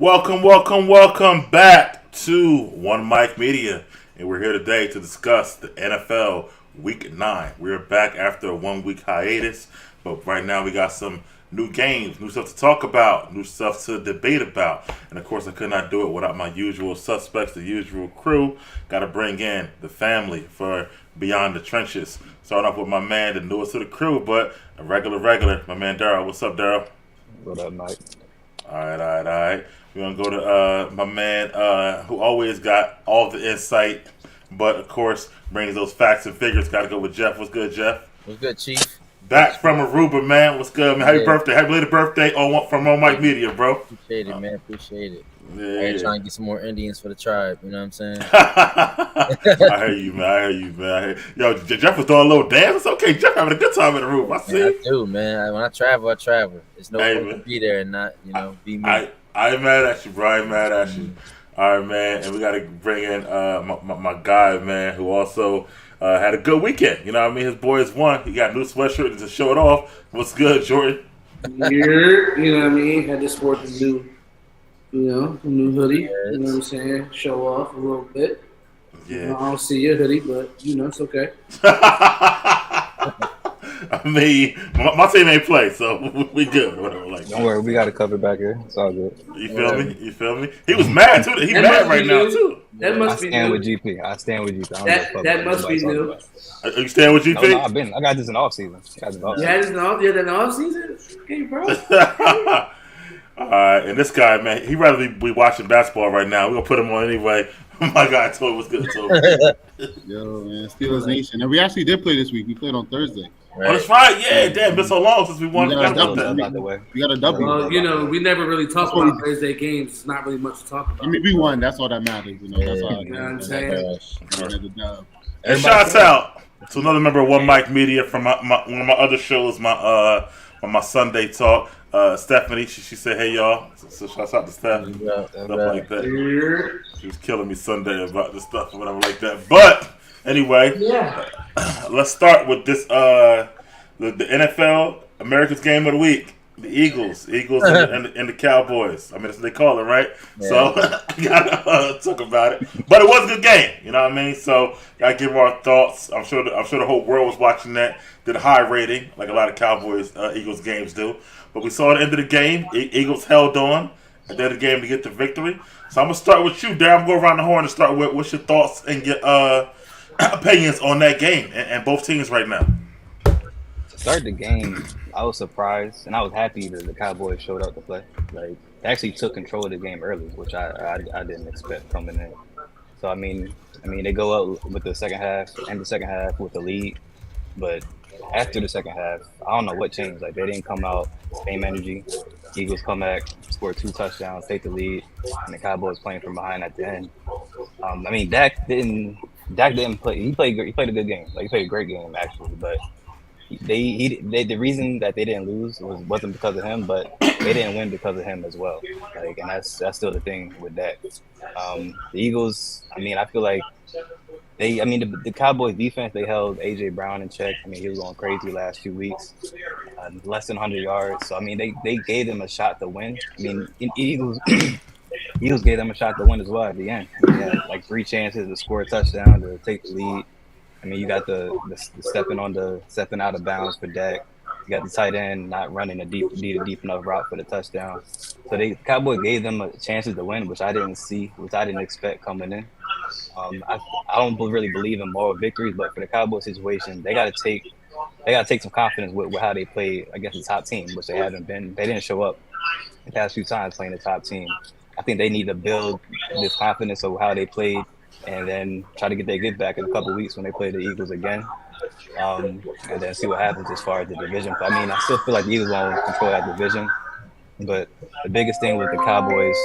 Welcome back to One Mic Media. And we're here today to discuss the NFL Week 9. We're back after a 1 week hiatus, but right now we got some new games, new stuff to talk about, new stuff to debate about. And of course, I could not do it without my usual suspects, the usual crew. Got to bring in the family for Beyond the Trenches. Starting off with my man, the newest to the crew, but a regular, my man Daryl. What's up, Daryl? What up, Mike? All right. We're going to go to my man who always got all the insight, but of course brings those facts and figures. Got to go with Jeff. What's good, Jeff? What's good, Chief? Back from Aruba, man. What's good, man? Happy birthday. Happy belated birthday from On Mike Media, bro. Appreciate it, man. Appreciate it. Yeah. Trying to get some more Indians for the tribe. You know what I'm saying? I hear you, man. Yo, Jeff was doing a little dance. It's okay. Jeff having a good time in the room. I see. Man, I do, man. When I travel, I travel. It's no way to be there and not, be me. I ain't mad at you, bro. I ain't mad at you. All right, man. And we got to bring in my guy, man, who also had a good weekend. You know what I mean? His boys won. He got a new sweatshirt to show it off. What's good, Jordan? You know what I mean? Had to sport the new hoodie. You know what I'm saying? Show off a little bit. Yeah. I don't see your hoodie, but, it's okay. I mean, my team ain't play, so we good. Whatever, like, don't worry, we got it covered back here. It's all good. You feel me? He was mad too. He mad right now too. That must be new. I stand with GP. That must be new. Are you staying with GP? No, I got this in off season. You had this in off season? Okay, bro. All right, and this guy, man, he rather be watching basketball right now. We're gonna put him on anyway. My guy told was good. So. Yo, man, Steelers Nation, and we actually did play this week. We played on Thursday. Right. Oh, that's right. Yeah, damn, been so long since we won. We got a W. Well, we never really talk about Thursday games. It's not really much to talk about. I mean, we won. That's all that matters. That's all. You know what I'm saying? And shouts out to another member of One Mic Media from one of my other shows, my Sunday Talk. Stephanie, she said, "Hey y'all," so shouts out to Steph, stuff like that. She was killing me Sunday about this stuff or whatever like that. But anyway, let's start with this. The NFL America's Game of the Week. The Eagles and the Cowboys. I mean, that's what they call it, right? Yeah. So gotta talk about it. But it was a good game. You know what I mean? So gotta give our thoughts. I'm sure the whole world was watching that. Did a high rating, like a lot of Cowboys Eagles games do. But we saw at the end of the game, Eagles held on at the end of the game to get the victory. So I'm gonna start with you, Darren. I'm gonna go around the horn and start with what's your thoughts and your opinions on that game and both teams right now. To start the game, I was surprised and I was happy that the Cowboys showed up to play. Like, they actually took control of the game early, which I didn't expect coming in. So I mean, they go up with the second half with the lead, but after the second half, I don't know what changed. Like, they didn't come out same energy. Eagles come back, score 2 touchdowns, take the lead, and the Cowboys playing from behind at the end. I mean, Dak didn't play. He played a good game. Like, he played a great game actually, but the reason that they didn't lose wasn't because of him, but they didn't win because of him as well. Like, and that's still the thing with Dak. The Eagles, I mean, I feel like the Cowboys defense, they held A.J. Brown in check. I mean, he was going crazy last few weeks, less than 100 yards. So, I mean, they gave them a shot to win. I mean, Eagles gave them a shot to win as well at the end. They had like 3 chances to score a touchdown, to take the lead. I mean, you got the stepping out of bounds for Dak. You got the tight end not running a deep enough route for the touchdown. So the Cowboys gave them chances to win, which I didn't expect coming in. I don't really believe in moral victories, but for the Cowboys situation, they got to take some confidence with how they play against the top team, which they haven't been. They didn't show up the past few times playing the top team. I think they need to build this confidence of how they played, and then try to get their get back in a couple of weeks when they play the Eagles again, and then see what happens as far as the division. But I mean, I still feel like the Eagles won't control that division. But the biggest thing with the Cowboys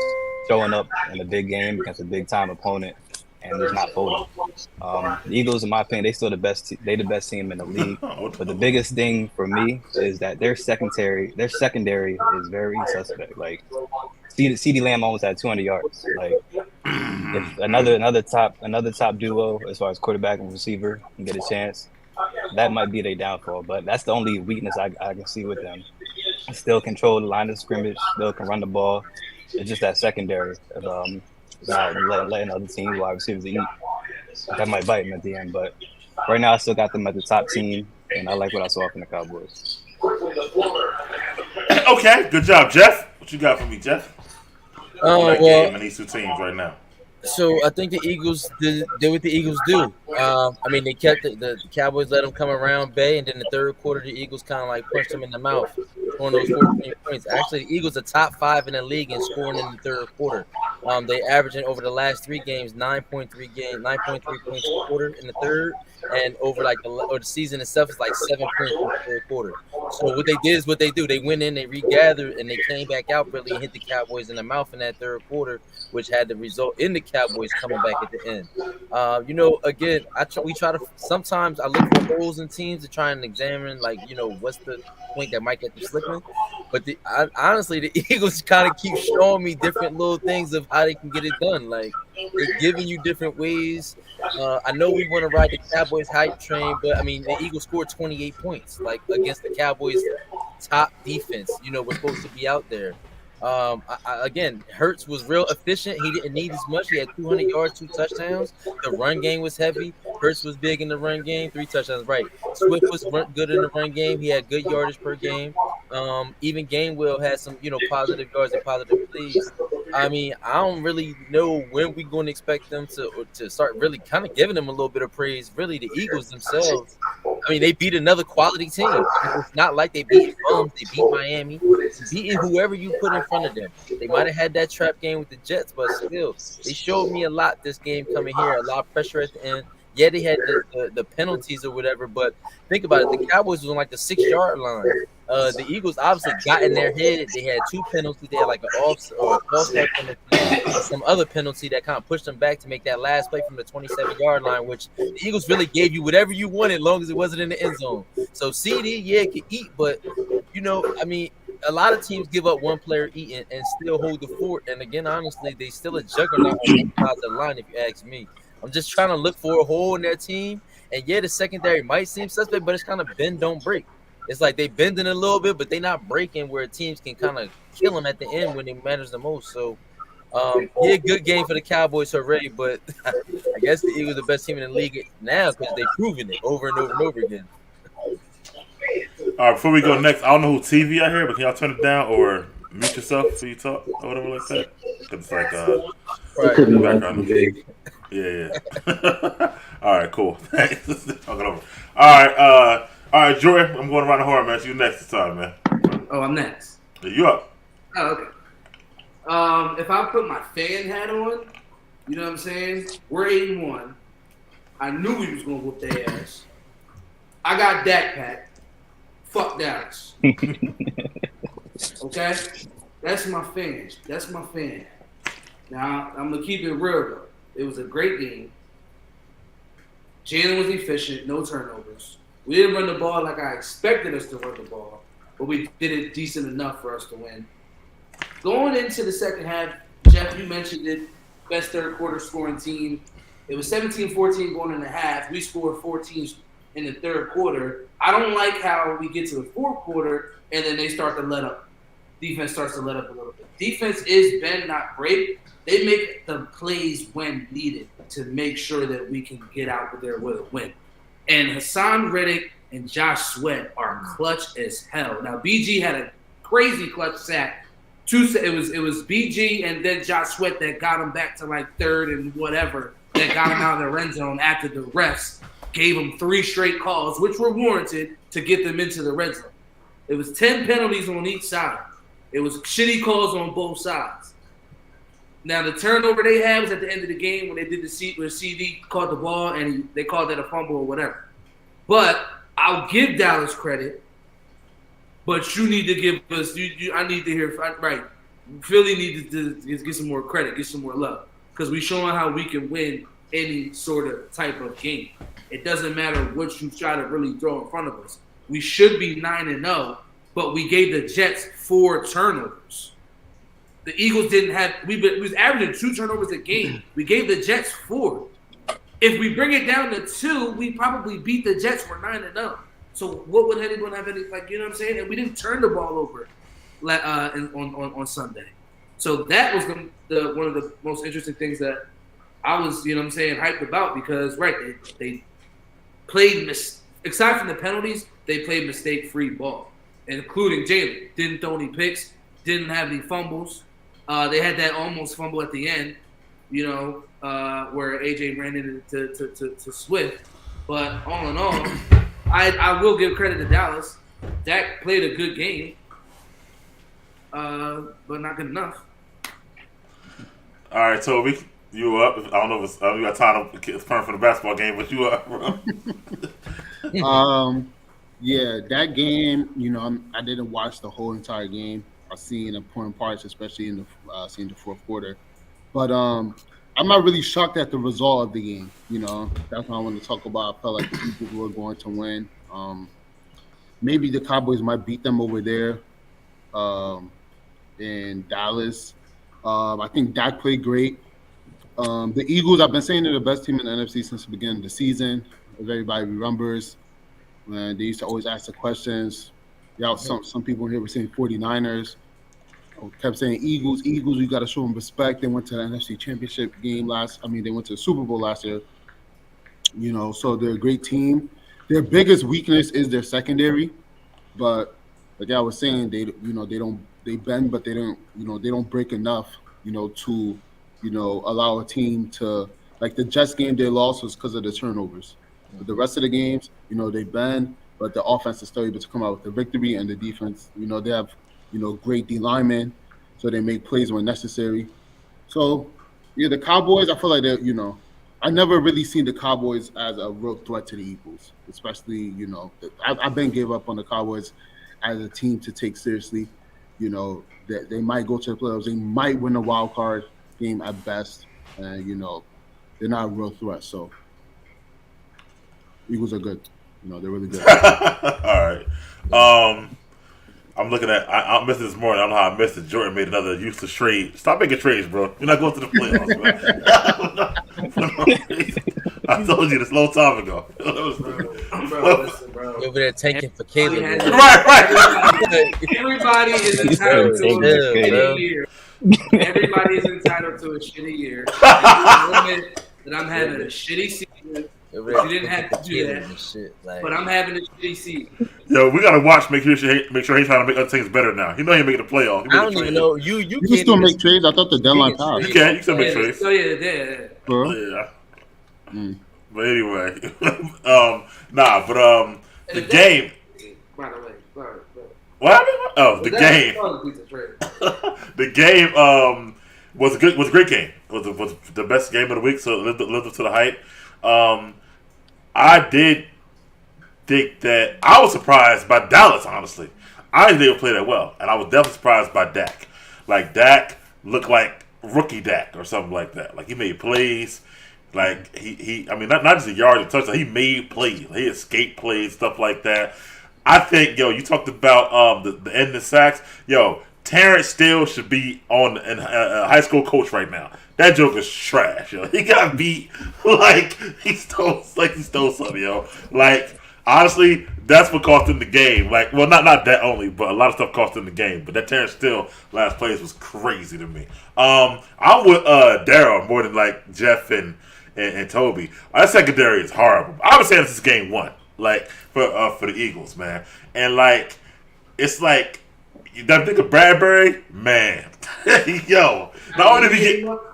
showing up in a big game against a big-time opponent and just not folding. The Eagles, in my opinion, they still the best. They the best team in the league. But the biggest thing for me is that their secondary is very suspect. Like, CeeDee Lamb almost had 200 yards. Like, if another top duo as far as quarterback and receiver can get a chance, that might be their downfall. But that's the only weakness I can see with them. Still control the line of scrimmage, still can run the ball. It's just that secondary of not letting other teams wide receivers eat. That might bite them at the end, but right now I still got them at the top team, and I like what I saw from the Cowboys. Okay, good job, Jeff. What you got for me, Jeff? That game and these two teams right now. So I think the Eagles did what the Eagles do. I mean, they kept the Cowboys let them come around Bay, and then the third quarter, the Eagles kind of like punched them in the mouth on those 14 points. Actually, the Eagles are top 5 in the league in scoring in the third quarter. They averaging over the last 3 games 9.3 points a quarter in the third, and over the season itself is like 7 points in the third quarter. So what they did is what they do. They went in, they regathered, and they came back out really and hit the Cowboys in the mouth in that third quarter, which had the result in the Cowboys coming back at the end. Again, we try to sometimes I look for holes in teams to try and examine, what's the point that might get them slipping. But honestly, the Eagles kind of keep showing me different little things of how they can get it done. Like, they're giving you different ways. I know we want to ride the Cowboys hype train, but I mean, the Eagles scored 28 points, against the Cowboys' top defense. We're supposed to be out there. Again, Hurts was real efficient. He didn't need as much. He had 200 yards, 2 touchdowns. The run game was heavy. Hurts was big in the run game, 3 touchdowns. Right. Swift was good in the run game. He had good yardage per game. Even Gainwell had some, positive yards and positive plays. I mean, I don't really know when we're going to expect them to start really kind of giving them a little bit of praise. Really, the Eagles themselves. I mean, they beat another quality team. It's not like they beat Bums. They beat Miami. Beating whoever you put in front of them. They might have had that trap game with the Jets, but still, they showed me a lot this game coming here. A lot of pressure at the end. Yeah, they had the penalties or whatever, but think about it. The Cowboys was on the 6-yard line. The Eagles obviously got in their head. They had 2 penalties. They had a false start penalty, some other penalty that kind of pushed them back to make that last play from the 27-yard line, which the Eagles really gave you whatever you wanted as long as it wasn't in the end zone. So CD, it could eat, but I mean, a lot of teams give up one player eating and still hold the fort. And again, honestly, they still a juggernaut on both sides of the line, if you ask me. I'm just trying to look for a hole in their team. And yeah, the secondary might seem suspect, but it's kind of bend, don't break. It's like they bending a little bit, but they not breaking where teams can kind of kill them at the end when it matters the most. So, good game for the Cowboys already, but I guess the Eagles are the best team in the league now because they've proven it over and over and over again. All right, before we go next, I don't know who TV I hear, but can y'all turn it down or mute yourself so you talk or whatever like that? Because it's background music. Yeah. All right, cool. Thanks. Talking over. All right, Joy. I'm going around the horn, man. So you next this time, man. Oh, I'm next. You up? Oh, okay. If I put my fan hat on, you know what I'm saying? We're 8-1. I knew we was gonna whoop their ass. I got Dak Pack. Fuck Dallas. Okay? That's my fan. That's my fan. Now, I'm going to keep it real, though. It was a great game. Jalen was efficient, no turnovers. We didn't run the ball like I expected us to run the ball, but we did it decent enough for us to win. Going into the second half, Jeff, you mentioned it, best third quarter scoring team. It was 17-14 going in the half. We scored 14 in the third quarter. I don't like how we get to the fourth quarter and then they start to let up. Defense starts to let up a little bit. Defense is bend, not break. They make the plays when needed to make sure that we can get out there with a win. And Hassan Reddick and Josh Sweat are clutch as hell. Now, BG had a crazy clutch sack. It was BG and then Josh Sweat that got him back to like third and whatever, that got him out of the red zone after the refs gave him 3 straight calls, which were warranted to get them into the red zone. It was 10 penalties on each side. It was shitty calls on both sides. Now, the turnover they had was at the end of the game when they did where CD caught the ball and they called that a fumble or whatever. But I'll give Dallas credit, but you need to give us I need to hear – right. Philly needs to get some more credit, get some more love, because we're showing how we can win any sort of type of game. It doesn't matter what you try to really throw in front of us. We should be 9-0, but we gave the Jets 4 turnovers. The Eagles didn't have – we was averaging 2 turnovers a game. We gave the Jets 4. If we bring it down to 2, we probably beat the Jets. We're 9-0. So what would anyone have any – you know what I'm saying? And we didn't turn the ball over on Sunday. So that was the one of the most interesting things that I was, hyped about because, right, they played, aside from the penalties, they played mistake-free ball, including Jalen. Didn't throw any picks, didn't have any fumbles. They had that almost fumble at the end, where AJ ran into to Swift. But all in all, I will give credit to Dallas. Dak played a good game, but not good enough. All right, Toby, you up? I don't know if you got time to turn for the basketball game, but you up, bro? Yeah, that game. I didn't watch the whole entire game. I've seen important parts, especially in the seeing the fourth quarter. But I'm not really shocked at the result of the game. That's what I want to talk about. I felt like the Eagles were going to win. Maybe the Cowboys might beat them over there in Dallas. I think Dak played great. The Eagles, I've been saying they're the best team in the NFC since the beginning of the season. If everybody remembers, when they used to always ask the questions. Yeah, some people here were saying 49ers. I kept saying Eagles, you got to show them respect. They went to the NFC Championship game they went to the Super Bowl last year. So they're a great team. Their biggest weakness is their secondary, but like I was saying, they bend, but they don't break enough, to, allow a team to, like the Jets game they lost was because of the turnovers. But the rest of the games, they bend, but the offense is still able to come out with the victory, and the defense, they have, great D linemen, so they make plays when necessary. So, yeah, the Cowboys, I feel like they're, I never really seen the Cowboys as a real threat to the Eagles, especially, I've been gave up on the Cowboys as a team to take seriously. That they might go to the playoffs, they might win a wild card game at best, and they're not a real threat. So Eagles are good. They're really good. All right. I'm looking at. I missed this morning. I don't know how I missed it. Jordan made another useless trade. Stop making trades, bro. You're not going to the playoffs, man. I told you this a long time ago. Bro, listen, bro. Over there tanking for Caleb. Right. Everybody is entitled to a shitty year. Everybody is entitled to a shitty year. That I'm having a shitty season. You didn't have to do that, but I'm having a shitty season. Yo, we gotta watch. Make sure he's trying to make other things better now. He know he making the playoffs. I don't even know. You can still make trades. I thought the deadline passed. You can still make trades. So yeah. But anyway, the game. By the way, sorry. What happened? Oh, the game. The game was a great game. Was the best game of the week. So it lived up to the hype. I did think that I was surprised by Dallas, honestly. I didn't think they would play that well. And I was definitely surprised by Dak. Like, Dak looked like rookie Dak or something like that. Like, he made plays. Like, not just a yard and touchdown. He made plays. He escaped plays, stuff like that. I think, you talked about the end of sacks. Terrence Steele should be on a high school coach right now. That joke is trash, yo. He got beat like he stole something, yo. Like, honestly, that's what cost him the game. Like, well, not that only, but a lot of stuff cost him the game. But that Terrence Steele last plays was crazy to me. I'm with Daryl more than like Jeff and Toby. Our secondary is horrible. I was saying this is game one, like for the Eagles, man. And like, it's like. That nigga Bradbury, man, yo. Not only did he came up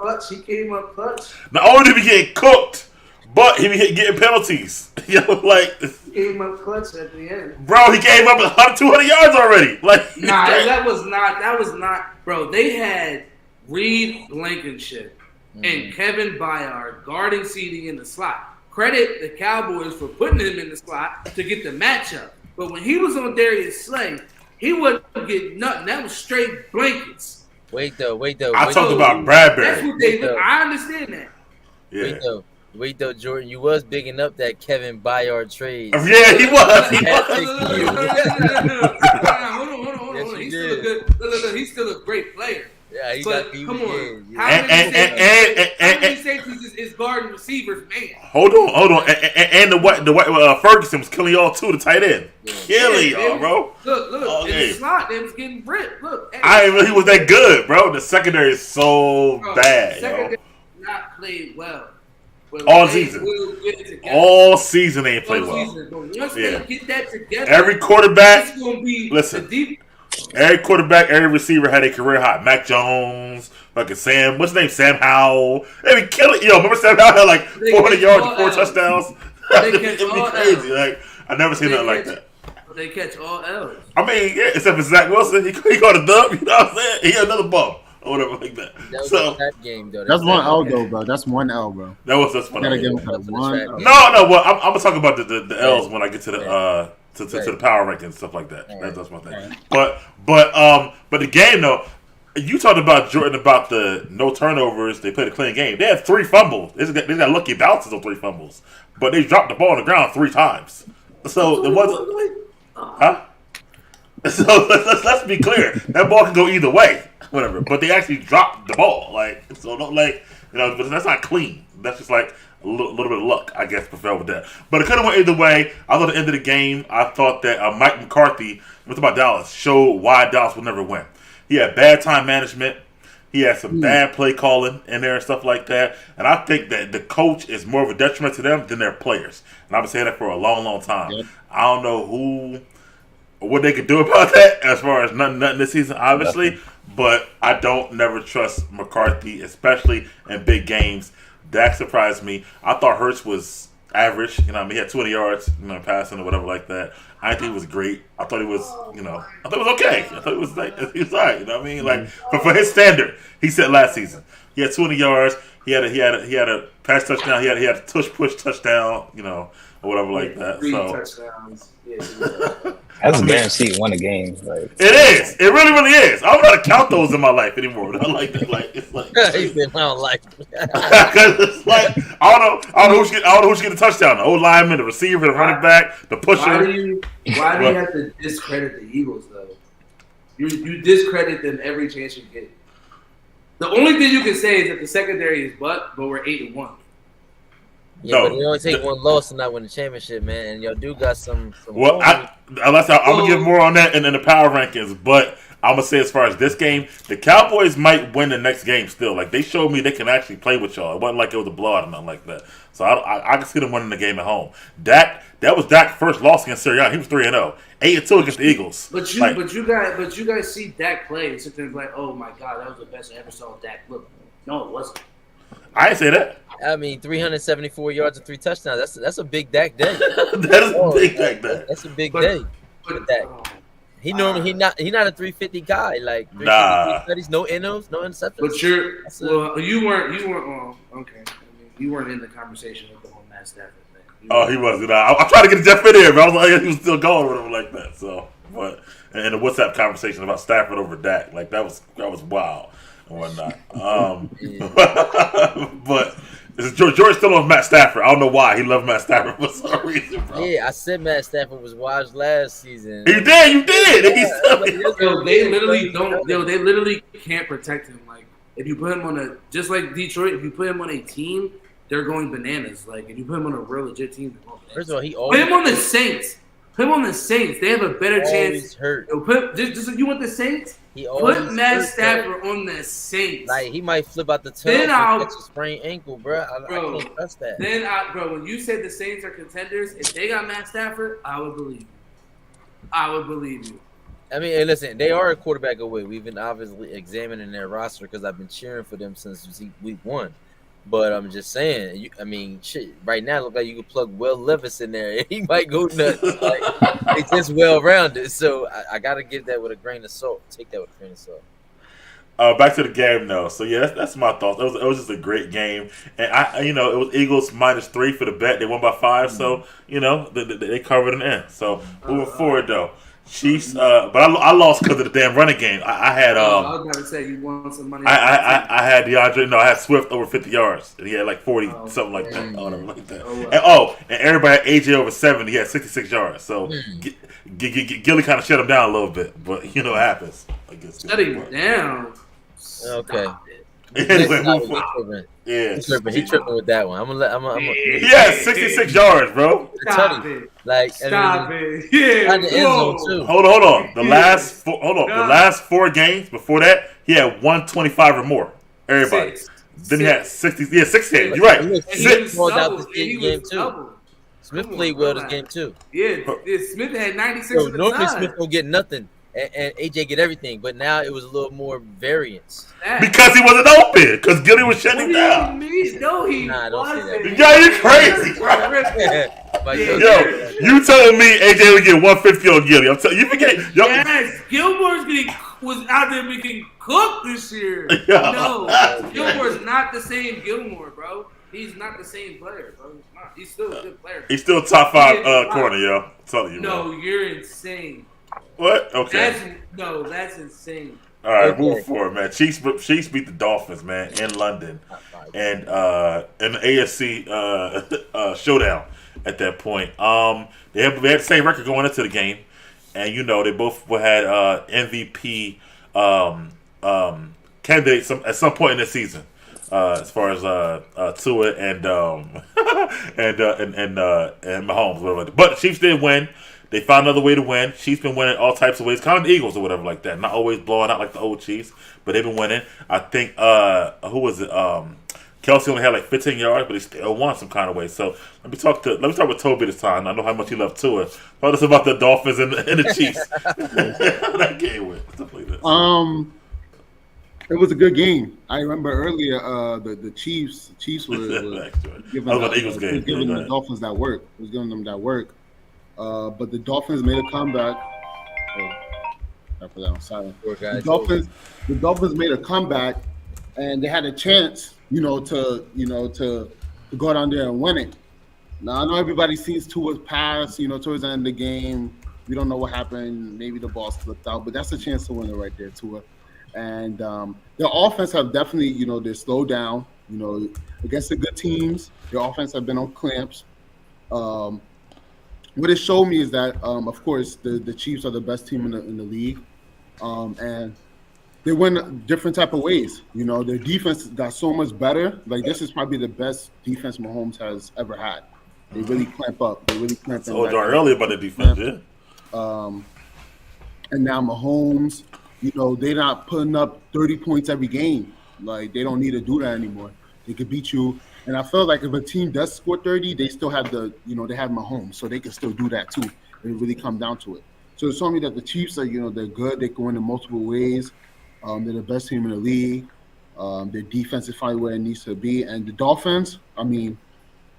clutch. Not only did he get cooked, but he be getting penalties. He came up clutch at the end. Bro, he came up 100, 200 yards already. That was not. Bro, they had Reed Blankenship and Kevin Byard guarding CeeDee in the slot. Credit the Cowboys for putting him in the slot to get the matchup. But when he was on Darius Slay, he wouldn't get nothing. That was straight blankets. Wait though. I talked about Bradbury. That's what they. I understand that. Yeah. Wait though, Jordan. You was bigging up that Kevin Byard trade. Yeah, he was. Hold on. He's still a great player. Yeah, he But got he come was- on, yeah, how yeah. many safeties is guarding receivers, man? Hold on. And the white Ferguson was killing y'all too, the tight end. Killing Yeah, y'all, bro. Look, Oh, in yeah. the slot, they was getting ripped. Look, hey, I didn't know he was that good, bro. The secondary is so bro, bad, secondary yo. not played well. But All they season. will get it together. All season they ain't played All well. season. But once Yeah. they get that together, Every quarterback, it's gonna be listen. the deep. every quarterback, every receiver had a career high. Mac Jones, fucking Sam, what's his name? Sam Howell. They be killing. Yo, remember Sam Howell had like They 400 catch yards all and 4 L's. touchdowns? They It'd catch be all crazy. L's. Like I never seen They nothing like catch- that. They catch all L's. I mean, yeah, except for Zach Wilson, he caught a dub. You know what I'm saying? He had another bump or whatever like that. That was So that game though. That's one L though, bro. That's one L, bro. that's You gotta funny. give him That's that for the one. track. L. No. Well, I'm gonna talk about the L's when I get to the to the power rankings and stuff like that. That's my thing. But the game though, you talked about Jordan about the no turnovers. They played a clean game. They had 3 fumbles. They got lucky bounces on 3 fumbles, but they dropped the ball on the ground 3 times. So it wasn't. Huh? So let's be clear. That ball can go either way, whatever. But they actually dropped the ball, like so. Don't but that's not clean. That's just like a little bit of luck, I guess, prevailed with that. But it could have went either way. I thought at the end of the game, I thought that Mike McCarthy, we're talking about Dallas, showed why Dallas would never win. He had bad time management. He had some bad play calling in there and stuff like that. And I think that the coach is more of a detriment to them than their players. And I've been saying that for a long, long time. Yep. I don't know what they could do about that as far as nothing this season, obviously. But I don't never trust McCarthy, especially in big games. Dak surprised me. I thought Hurts was average. You know, what I mean, he had 20 yards, passing or whatever like that. I didn't think he was great. I thought he was, I thought it was okay. I thought it was like he was all right. You know what I mean? Like, but for his standard, he said last season he had 20 yards. He had a pass touchdown. He had a push touchdown. Or whatever like that. 3 So touchdowns. Yeah. That's guaranteed to win a game. Like it is. It really, really is. I don't know how to count those in my life anymore. I like that. Like it's like He said, I don't like it. because it's like I don't know who should get a touchdown. The old lineman, the receiver, the running back, the pusher. Why do you have to discredit the Eagles though? You discredit them every chance you get. The only thing you can say is that the secondary is but we're 8-1. Yeah, No. but they only take one loss to not win the championship, man. And y'all do got some. Well, I'm gonna give more on that in the power rankings, but I'm gonna say as far as this game, the Cowboys might win the next game still. Like they showed me they can actually play with y'all. It wasn't like it was a blowout or nothing like that. So I can see them winning the game at home. That was Dak's first loss against Sirianni. He was 3-0, 8-2 against the Eagles. But you guys see Dak play and sit there and be like, oh my god, that was the best I ever saw Dak look. No, it wasn't. I didn't say that. I mean, 374 yards and 3 touchdowns. That's a big Dak day. That is a big Dak day. That's a big But- day. But Dak. He normally he not a 350 guy. Like 350 Nah. studies, no NOs, no interceptions. But That's a- you weren't. Oh, okay. I mean, you weren't in the conversation with the whole Matt Stafford thing. Oh, he wasn't. I'm trying to get Jeff in here, but I was like, he was still going with him like that. So, but and the WhatsApp conversation about Stafford over Dak, like that was wild and whatnot. But George still on Matt Stafford. I don't know why he loved Matt Stafford for some reason, bro. Yeah, I said Matt Stafford was wise last season. You did. And he's Yo, they literally don't. Yo, they literally can't protect him. Like if you put him on just like Detroit, if you put him on a team, they're going bananas. Like if you put him on a real legit team, they're going bananas. First of all, he Put always him on the Saints. Put him on the Saints. They have a better always chance. hurt. Yo, put just you want the Saints? He always Put Matt hurt, Stafford on the Saints. Like he might flip out the Then tunnel I'll- and catch a sprained ankle, bro. I can't trust that. Then, bro, when you said the Saints are contenders, if they got Matt Stafford, I would believe you. I would believe you. I mean, hey, listen, they are a quarterback away. We've been obviously examining their roster because I've been cheering for them since week 1. But I'm just saying, shit. Right now, it look like you could plug Will Levis in there, and he might go nuts. Like, it's just well rounded. So I gotta give that with a grain of salt. Take that with a grain of salt. Back to the game though. So yeah, that's my thoughts. It was just a great game, and it was Eagles -3 for the bet. They won by 5, so they covered an end. So moving forward though, Chiefs. But I lost because of the damn running game. I had I was about to say you won some money. I had DeAndre. No, I had Swift over 50 yards. And he had like 40 something like that. Mm. Or whatever like that. Oh, wow. And everybody had AJ over 70. He had 66 yards. So Gilly kind of shut him down a little bit, but it happens. I guess Shut him down. Okay. He's like, Nah, move he for- tripping. yeah. He tripping with that one. I'm gonna He had 66 yards, bro. Stop it. like Stop I mean, it. Yeah. in the end zone Whoa. too. Hold on. The Yeah. the last 4 games before that, he had 125 or more. Everybody. Six. Then he had 60. Yeah, 6 games. You're And right. look, And Smith he was called out double. this And he game was too. double. Smith Come on, played well this relax. game too. Yeah, Smith had 96 So at the normally time. Smith don't get nothing, and AJ get everything, but now it was a little more variance. Because he wasn't open. Because Gilly was shutting him down. No, he Nah, don't say wasn't. Yo, you crazy, bro. Like, Yeah. Yo, you telling me AJ would get 150 on Gilly? I'm telling you, forget. Yo, Yes, was out there making cook this year. Yeah. No, Gilmore's not the same Gilmore, bro. He's not the same player, bro. He's not. He's still a good player. he's still top 5 Yeah. corner, yo. I'm telling you, No, bro. you're insane. What? Okay. That's insane. All right, Okay. moving forward, man. Chiefs beat the Dolphins, man, in London, and in the AFC showdown at that point. They had the same record going into the game, and they both had MVP candidates at some point in the season, as far as Tua and and Mahomes, whatever. But the Chiefs did win. They found another way to win. Chiefs been winning all types of ways, kind of the Eagles or whatever like that. Not always blowing out like the old Chiefs, but they've been winning. I think who was it? Kelsey only had like 15 yards, but he still won some kind of way. So let me talk with Toby this time. I know how much he loved Tua. Tell us about the Dolphins and the Chiefs. That game went stuff like this. It was a good game. I remember earlier the Chiefs were giving, I was about the Eagles game. giving Yeah, the Dolphins that work. It was giving them that work. But the Dolphins made a comeback. I put that on silent. Poor guy. The Dolphins made a comeback, and they had a chance, to go down there and win it. Now I know everybody sees Tua's pass, towards the end of the game. We don't know what happened. Maybe the ball slipped out, but that's a chance to win it right there, Tua. And their offense have definitely, they're slowed down. Against the good teams, their offense have been on clamps. What it showed me is that, of course, the Chiefs are the best team in the league, and they win different type of ways. Their defense got so much better. Like, this is probably the best defense Mahomes has ever had. They really clamp up. They really clamp. So earlier about the defense, yeah. And now Mahomes, they're not putting up 30 points every game. Like, they don't need to do that anymore. They could beat you. And I feel like if a team does score 30, they still have they have Mahomes, so they can still do that too. It really come down to it. So it showed me that the Chiefs are, they're good. They can win in multiple ways. They're the best team in the league. Their defense is finally where it needs to be. And the Dolphins,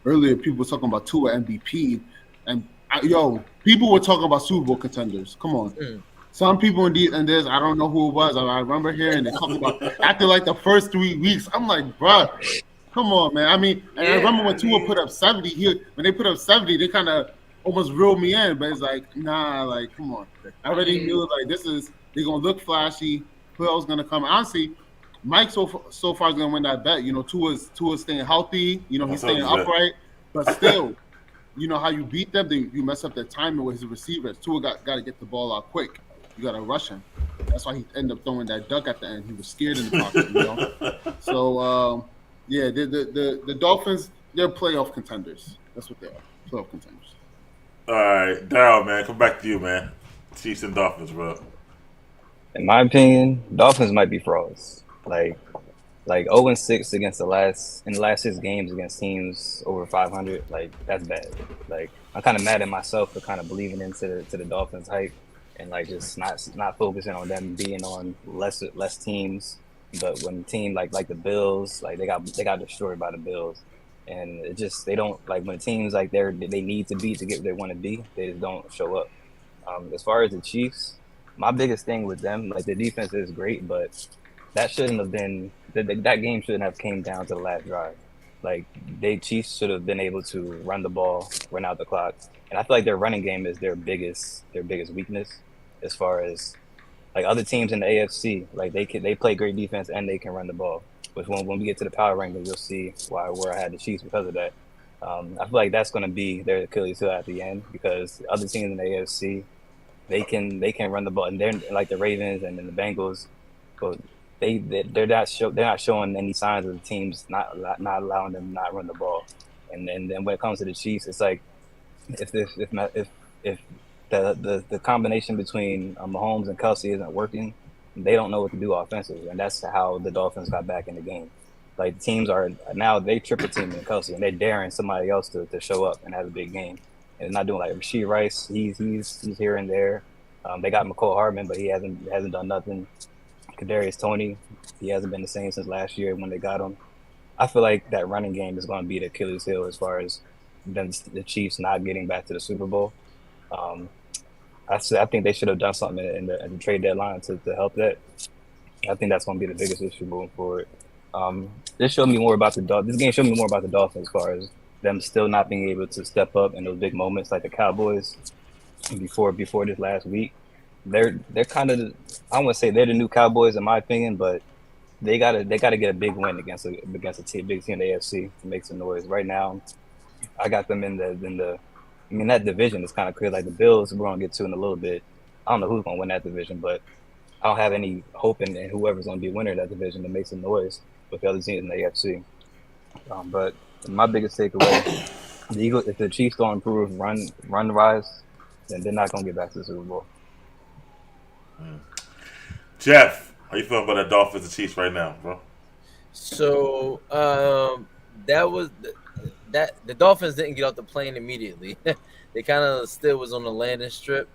earlier people were talking about Tua MVP, and people were talking about Super Bowl contenders. Come on. Some people in this, I don't know who it was. I remember hearing they talking about after like the first 3 weeks. I'm like, bruh, come on, man. I remember when Tua put up 70. When they put up 70, they kind of almost reeled me in. But it's like, nah, like, come on. I already knew like they're gonna look flashy. Who else gonna come? Honestly, Mike so far is gonna win that bet. Tua's staying healthy. He's staying upright, but still, how you beat them, you mess up their timing with his receivers. Tua got to get the ball out quick. You got to rush him. That's why he ended up throwing that duck at the end. He was scared in the pocket. So the Dolphins, they're playoff contenders. That's what they are, playoff contenders. All right, Daryl, man, come back to you, man. Chiefs and Dolphins, bro. In my opinion, Dolphins might be frauds. Like 0-6 against the last 6 games against teams over 500. Like, that's bad. Like, I'm kind of mad at myself for kind of believing into the Dolphins hype and like just not focusing on them being on less teams. But when the team like the Bills, like they got destroyed by the Bills, and it just they don't like when teams like they need to beat to get where they want to be, they just don't show up. As far as the Chiefs, my biggest thing with them, like the defense is great, but that shouldn't have been that game shouldn't have came down to the last drive. Like Chiefs should have been able to run the ball, run out the clock, and I feel like their running game is their biggest weakness as far as like other teams in the AFC. Like they play great defense and they can run the ball. Which when we get to the power rankings, you'll see where I had the Chiefs because of that. I feel like that's going to be their Achilles heel at the end because other teams in the AFC, they can run the ball, and they're like the Ravens and then the Bengals. But they're not showing any signs of the teams not allowing them to not run the ball. And then when it comes to the Chiefs, it's like if the combination between Mahomes and Kelsey isn't working, they don't know what to do offensively, and that's how the Dolphins got back in the game. Like teams are now they triple teaming Kelsey, and they're daring somebody else to show up and have a big game, and not doing like Rashee Rice. He's here and there. They got McCole Hardman, but he hasn't done nothing. Kadarius Toney, he hasn't been the same since last year when they got him. I feel like that running game is going to be the Achilles heel as far as the Chiefs not getting back to the Super Bowl. I think they should have done something in the trade deadline to help that. I think that's going to be the biggest issue moving forward. This showed me more about this game showed me more about the Dolphins as far as them still not being able to step up in those big moments like the Cowboys before this last week. They're kind of, I wouldn't say they're the new Cowboys in my opinion, but they gotta get a big win against a big team in the AFC to make some noise. Right now, I got them in that division is kind of clear. Like the Bills, we're gonna get to in a little bit. I don't know who's gonna win that division, but I don't have any hope in whoever's gonna be winner of that division to make some noise with the other teams in the AFC. But my biggest takeaway, the Eagles, if the Chiefs don't improve run rise, then they're not gonna get back to the Super Bowl. Jeff, how you feeling about that Dolphins and Chiefs right now, bro? So that was that the Dolphins didn't get off the plane immediately. They kind of still was on the landing strip.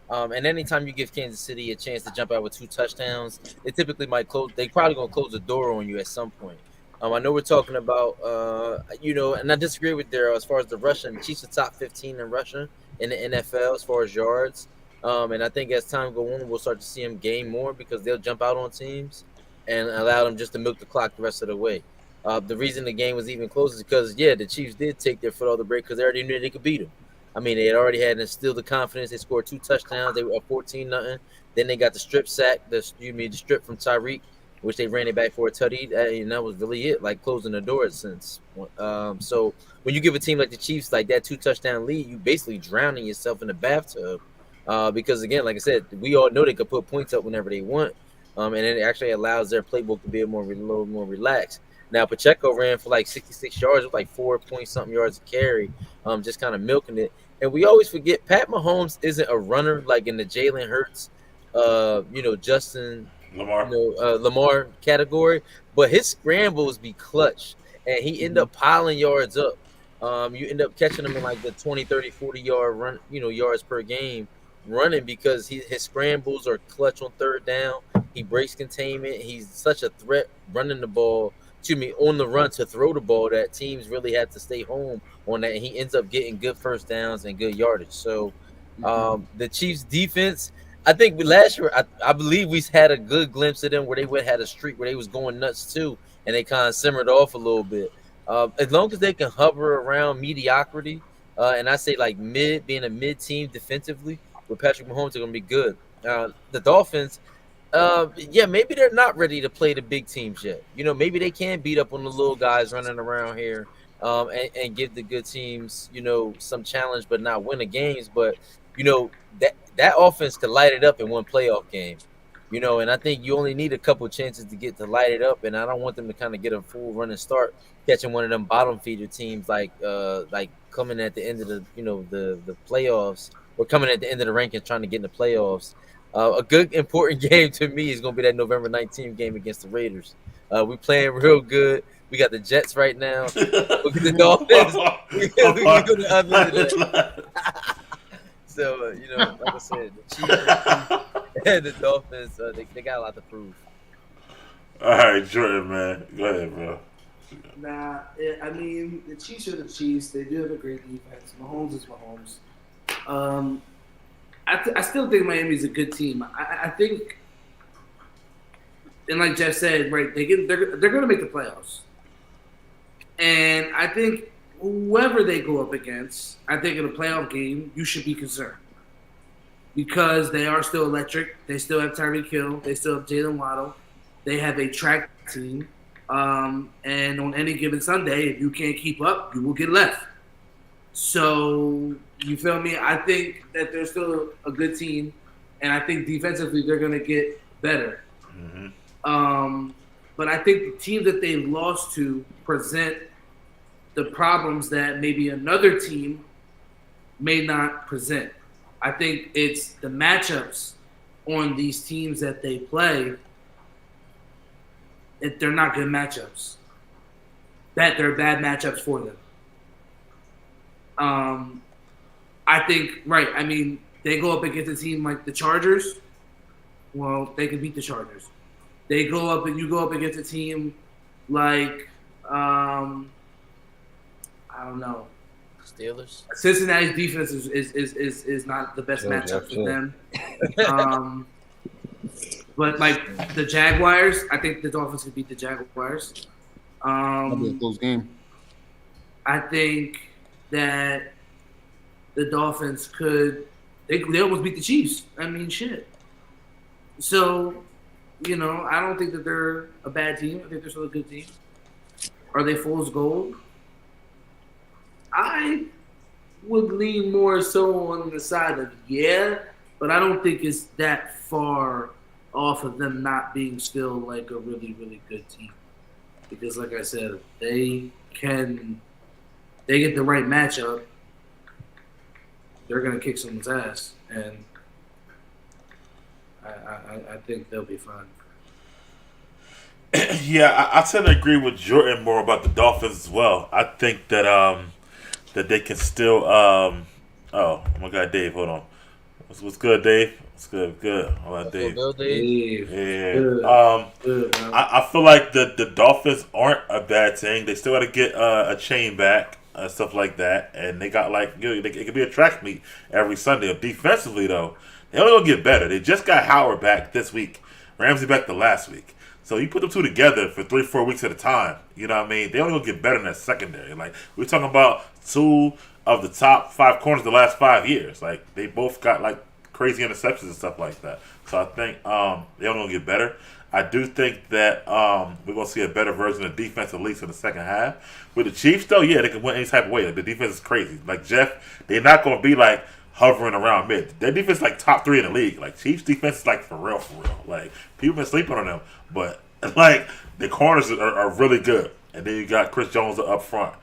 And anytime you give Kansas City a chance to jump out with 2 touchdowns, they typically might close. They probably gonna close the door on you at some point. I know we're talking about and I disagree with there as far as the rushing. The Chiefs are top 15 in rushing in the NFL as far as yards. And I think as time goes on, we'll start to see them gain more because they'll jump out on teams and allow them just to milk the clock the rest of the way. The reason the game was even close is because, the Chiefs did take their foot off the brake because they already knew they could beat them. I mean, they had already had instilled the confidence. They scored 2 touchdowns. They were up 14-0. Then they got the strip sack, the strip from Tyreek, which they ran it back for a tutty. And that was really it, like closing the door since. So when you give a team like the Chiefs like that 2-touchdown lead, you basically drowning yourself in the bathtub. Because, again, like I said, we all know they could put points up whenever they want. And it actually allows their playbook to be a little more relaxed. Now, Pacheco ran for like 66 yards with like 4-point-something yards to carry, just kind of milking it. And we always forget Pat Mahomes isn't a runner like in the Jalen Hurts, Justin Lamar category, but his scrambles be clutch, and he end up piling yards up. You end up catching him in like the 20, 30, 40-yard run, yards per game running because his scrambles are clutch on third down. He breaks containment. He's such a threat running the ball. On the run to throw the ball that teams really have to stay home on that. And he ends up getting good first downs and good yardage. So the Chiefs defense, I think last year, I believe we had a good glimpse of them where they had a streak where they was going nuts too. And they kind of simmered off a little bit. As long as they can hover around mediocrity, and I say like being a mid team defensively with Patrick Mahomes, are going to be good. The Dolphins, maybe they're not ready to play the big teams yet. Maybe they can beat up on the little guys running around here and give the good teams, some challenge, but not win the games. But, that offense could light it up in one playoff game, and I think you only need a couple chances to get to light it up. And I don't want them to kind of get a full running start catching one of them bottom feeder teams like coming at the end of the playoffs or coming at the end of the rankings trying to get in the playoffs. A good important game to me is going to be that November 19th game against the Raiders. We playing real good. We got the Jets right now. Look at the Dolphins. We go to the other end of that. So, like I said, the Chiefs and the Dolphins, they got a lot to prove. All right, Jordan, man. Go ahead, bro. Nah, I mean, the Chiefs are the Chiefs. They do have a great defense. Mahomes is Mahomes. I still think Miami's a good team. I think, and like Jeff said, right, they're going to make the playoffs. And I think whoever they go up against, I think in a playoff game, you should be concerned. Because they are still electric. They still have Tyreek Hill. They still have Jalen Waddle. They have a track team. And on any given Sunday, if you can't keep up, you will get left. So, you feel me? I think that they're still a good team, and I think defensively they're going to get better. Mm-hmm. But I think the team that they lost to present the problems that maybe another team may not present. I think it's the matchups on these teams that they play. They're not good matchups. That they're bad matchups for them. I think, right, I mean, they go up against a team like the Chargers. Well, they can beat the Chargers. You go up against a team like, I don't know. Steelers. Cincinnati's defense is not the best matchup for them. But like the Jaguars, I think the Dolphins could beat the Jaguars. That'll be a close game. I think that the Dolphins they almost beat the Chiefs. I mean, shit. So, I don't think that they're a bad team. I think they're still a good team. Are they fool's gold? I would lean more so on the side of but I don't think it's that far off of them not being still like a really, really good team. Because like I said, they get the right matchup, they're gonna kick someone's ass, and I think they'll be fine. Yeah, I tend to agree with Jordan more about the Dolphins as well. I think that that they can still. Oh my God, Dave, hold on. What's good, Dave? What's good? Good. All right, Dave. Dave. Yeah. Good, I feel like the Dolphins aren't a bad thing. They still got to get a chain back, stuff like that, and they got it could be a track meet every Sunday. Defensively though, they only gonna get better. They just got Howard back this week, Ramsey back the last week. So you put them two together for 3-4 weeks at a time. You know what I mean? They only gonna get better in that secondary. Like we're talking about two of the top 5 corners the last 5 years. Like they both got like crazy interceptions and stuff like that. So I think they only gonna get better. I do think that we're gonna see a better version of defense at least in the second half. With the Chiefs though, yeah, they can win any type of way. Like the defense is crazy. Like Jeff, they're not gonna be like hovering around mid. Their defense is like top 3 in the league. Like Chiefs defense is like for real. Like people been sleeping on them, but like the corners are really good. And then you got Chris Jones up front.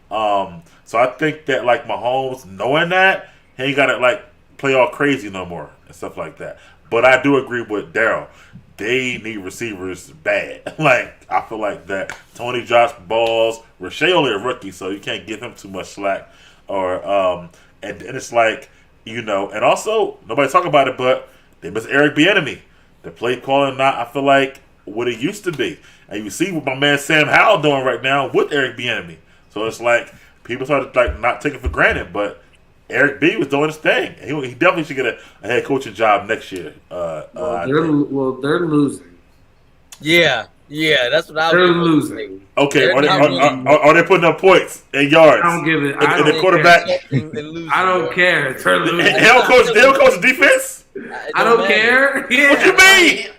So I think that like Mahomes, knowing that, he ain't gotta like play all crazy no more and stuff like that. But I do agree with Daryl. They need receivers bad. Like I feel like that Tony drops balls. Rashay only a rookie, so you can't give him too much slack. Or and it's like, and also nobody talk about it, but they miss Eric Bieniemy. The play calling not, I feel like, what it used to be. And you see what my man Sam Howell doing right now with Eric Bieniemy. So it's like people started like not taking for granted, but Eric B was doing his thing. He definitely should get a head coaching job next year. They're losing. Yeah, that's what They're losing. Okay, are they putting up points and yards? I don't give it. And the quarterback. I don't care. They're losing. They don't coach the defense. I don't care. Yeah. What you mean?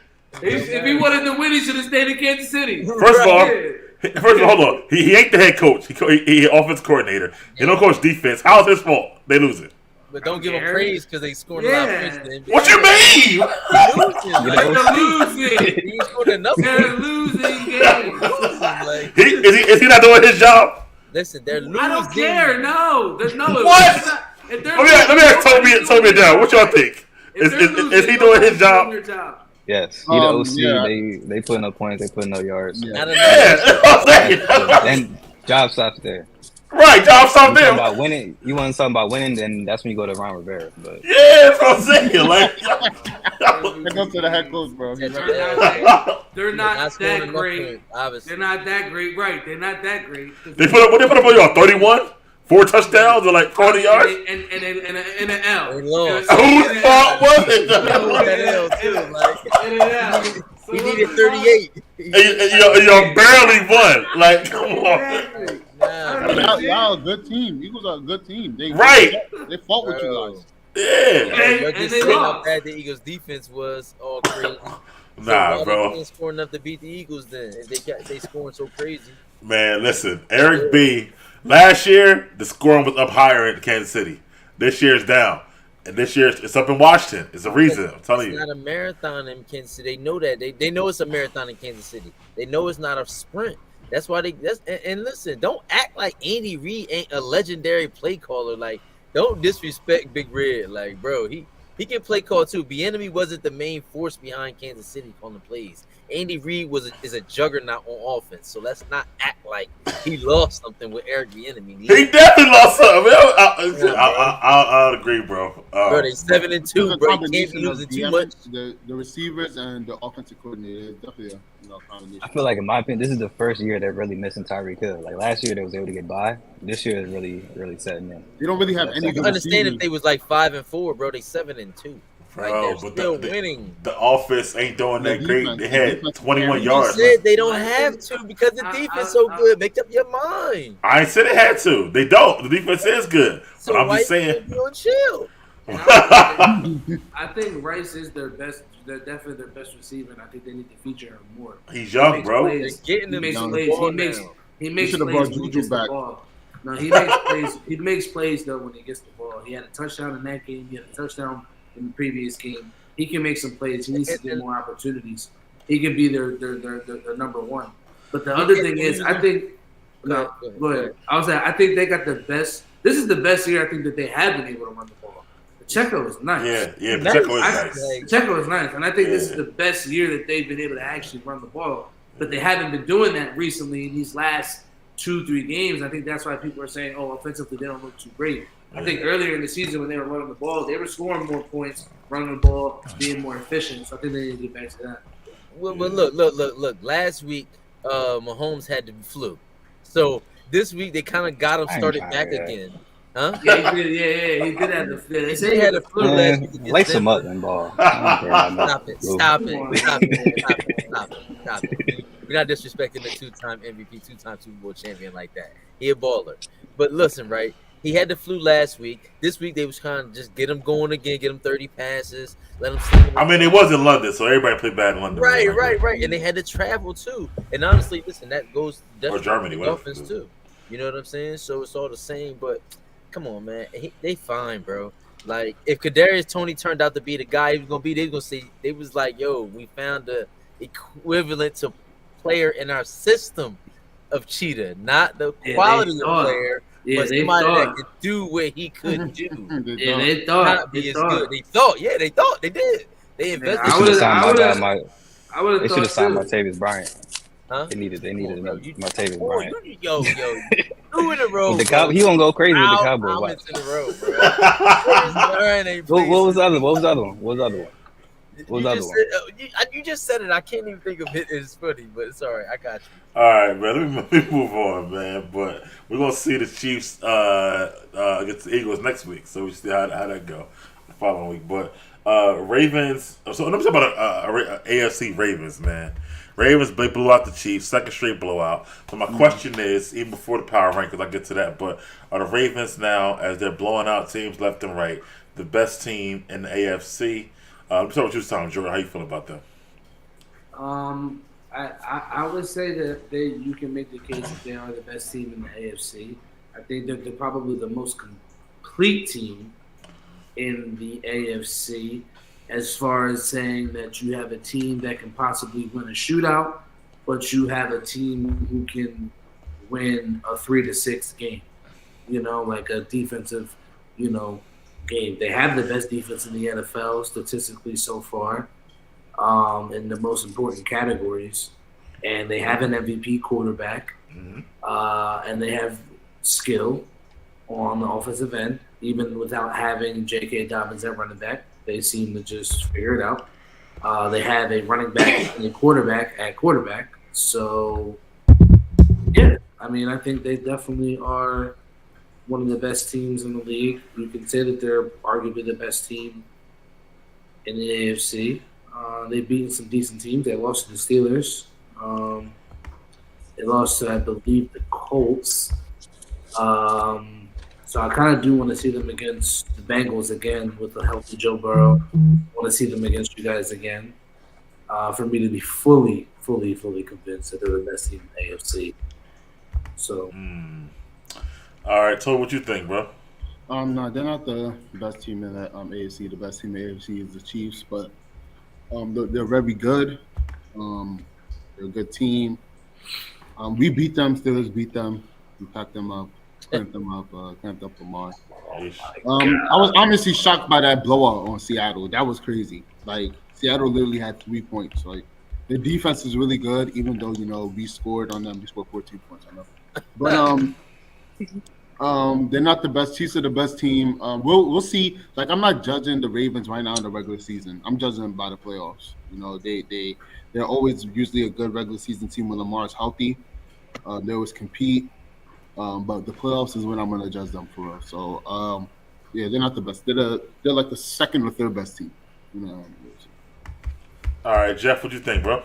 If he wanted to win, he should have stayed in Kansas City. First of all, hold on. He ain't the head coach. He offense coordinator. He don't coach defense. How's his fault? They losing. But don't give them praise because they scored a lot of points. In the NBA. What you mean? They're losing. He scored enough. They're losing games. Like, is he not doing his job? Listen, they're losing. I don't care. No, there's no. What? Let me ask Toby down. What y'all think? Is he doing his job? Yes, he the OC. Yeah. They putting up points. They putting up yards. Yeah, that's what I'm saying. Then job stops there. Right, job stops there. About winning, you want something about winning, then that's when you go to Ron Rivera. But yeah, that's what I'm saying. Like, that goes to the head coach, bro. They're not that great. They're not that great, right? They're not that great. They put up on y'all 31. 4 touchdowns or like 40 yards? And an L. Whose fault was it? He needed 38. And y'all barely won. Like, come on. Y'all a good team. Eagles are a good team. They fought with you guys. Yeah. But just saying how bad the Eagles' defense was all crazy. Nah, bro. They didn't score enough to beat the Eagles then. They scoring so crazy. Man, listen. Eric B. Last year, the scoring was up higher in Kansas City. This year it's down. And this year it's up in Washington. It's a reason. I'm telling It's you. not a marathon in Kansas City. They know that. They know it's a marathon in Kansas City. They know it's not a sprint. That's why and listen, don't act like Andy Reid ain't a legendary play caller. Like, don't disrespect Big Red. Like, bro, he can play call too. Bieniemy wasn't the main force behind Kansas City calling the plays. Andy Reid is a juggernaut on offense. So let's not act like he lost something with Eric Bieniemy. He definitely lost something. I'll agree, bro. Bro, they 7-2, It's a bro. You can't combination be of losing too DMs, much. the receivers and the offensive coordinator. It's definitely a combination. I feel like, in my opinion, this is the first year they're really missing Tyreek Hill. Like last year, they was able to get by. This year is really setting in. They don't really have any You good understand if receivers. they was like 5-4, bro. They 7-2. Like, Bro, they're but still winning. The offense ain't doing that The great. defense- They the had defense- 21 You yards. said they don't have to because the defense so good. Make up your mind. I ain't said they had to. They don't. The defense is good. So But I'm why just saying. you on chill? I think Rice is their best. They're definitely their best receiver, and I think they need to feature him more. He's young, makes bro. plays. They're getting He him makes the plays. ball He now. makes should've plays brought when he Juju gets the back. ball. No, he makes plays. He makes plays though when he gets the ball. He had a touchdown in that game. He had a touchdown in the previous game. He can make some plays. He needs to get more opportunities. He can be their number one. But the other thing is, I think. No, go ahead. I was saying, I think they got the best. This is the best year I think that they have been able to run the ball. Pacheco is nice. Yeah, Pacheco is I- nice. Pacheco is nice, and I think this is Yeah. the best year that they've been able to actually run the ball. But they haven't been doing that recently in these last 2-3 games. I think that's why people are saying, "Oh, offensively they don't look too great." I think earlier in the season when they were running the ball, they were scoring more points, running the ball, being more efficient. So I think they need to get back to that. Well, look. Last week, Mahomes had the flu, so this week they kind of got him started back again. Huh? Yeah, he did have the flu. They say They had a flu last Man, week. against lace them Denver. up and ball. I don't care about that. Stop Ooh. it. We're not disrespecting the two-time MVP, two-time Super Bowl champion like that. He a baller. But listen, right? He had the flu last week. This week they was trying to just get him going again, get him 30 passes, let him sling him. I mean, it was in London, so everybody played bad in London. Right. And they had to travel too. And honestly, listen, that goes Or Germany, to whatever. Dolphins too. You know what I'm saying? So it's all the same. But come on, man, they fine, bro. Like if Kadarius Toney turned out to be the guy he was gonna be, they was gonna say they was like, yo, we found the equivalent to player in our system of Cheetah, not the quality of player. Yeah, but they somebody that thought. could do what he could do. Yeah, they thought. Not be as good. They thought. Yeah, they thought. They did. They invested. They I should have signed my would've- guy. I would They have should have thought signed too. Martavis Bryant. Huh? They needed bro, Martavis Oh, Bryant. yo, 2 in a row. With the bro. He gonna go crazy with the Foul Cowboys. comments Watch. in a row, bro. Bryant ain't What played was since- the other one? What was the other one? What was the other one? What was the other just one? said, you just said it. I can't even think of it. It's funny, but it's all right. I got you. All right, man. Let me move on, man. But we're gonna see the Chiefs against the Eagles next week, so we see how that go the following week. But Ravens. So let me talk about AFC Ravens, man. Ravens blew out the Chiefs, second straight blowout. So my question is, even before the power rankings, I'll get to that. But are the Ravens now, as they're blowing out teams left and right, the best team in the AFC? Let me talk about you, Tom Jordan. How you feel about them? I would say that you can make the case that they are the best team in the AFC. I think that they're probably the most complete team in the AFC as far as saying that you have a team that can possibly win a shootout, but you have a team who can win a 3-6 game, like a defensive, game. They have the best defense in the NFL statistically so far. In the most important categories, and they have an MVP quarterback, and they have skill on the offensive end. Even without having J.K. Dobbins at running back, they seem to just figure it out. They have a running back and a quarterback at quarterback. So, yeah, I mean, I think they definitely are one of the best teams in the league. You can say that they're arguably the best team in the AFC. They've beaten some decent teams. They lost to the Steelers. They lost to, I believe, the Colts. So I kind of do want to see them against the Bengals again with a healthy Joe Burrow. I want to see them against you guys again for me to be fully convinced that they're the best team in the AFC. So, All right, Toby, what you think, bro? No, they're not the best team in the AFC. The best team in the AFC is the Chiefs, but they're very good. They're a good team. We beat them. Steelers beat them. We packed them up, clamped up Lamar. Yeesh. I was honestly shocked by that blowout on Seattle. That was crazy. Like Seattle literally had 3 points. Like the defense is really good, even though we scored on them. We scored 14 points on them. But they're not the best. Chiefs are the best team. We'll see. Like I'm not judging the Ravens right now in the regular season. I'm judging them by the playoffs. They're always usually a good regular season team when Lamar's healthy. They always compete. But the playoffs is when I'm gonna judge them for real. So yeah, they're not the best. They're like the second or third best team. All right, Jeff, what you think, bro?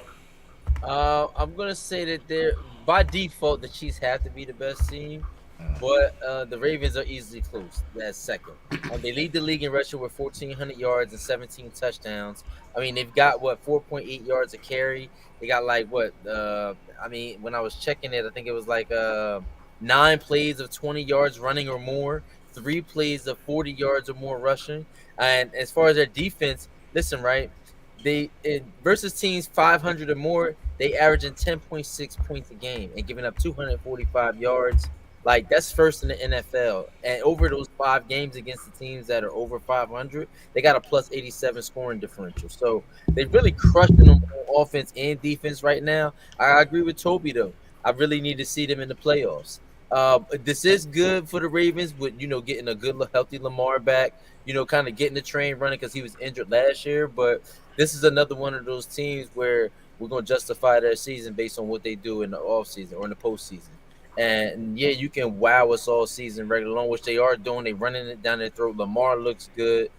I'm gonna say that they're by default the Chiefs have to be the best team, but the Ravens are easily close. That's second. They lead the league in rushing with 1,400 yards and 17 touchdowns. I mean, they've got 4.8 yards a carry. They got when I was checking it, I think it was 9 plays of 20 yards running or more, 3 plays of 40 yards or more rushing. And as far as their defense, listen, right? Versus teams 500 or more, they averaging 10.6 points a game and giving up 245 yards. Like that's first in the NFL. And over those 5 games against the teams that are over 500, they got a plus 87 scoring differential. So they're really crushing them on offense and defense right now. I agree with Toby though. I really need to see them in the playoffs. This is good for the Ravens with getting a good healthy Lamar back. Kind of getting the train running because he was injured last year, but this is another one of those teams where we're going to justify their season based on what they do in the offseason or in the postseason. And, yeah, you can wow us all season regular long, which they are doing. They're running it down their throat. Lamar looks good.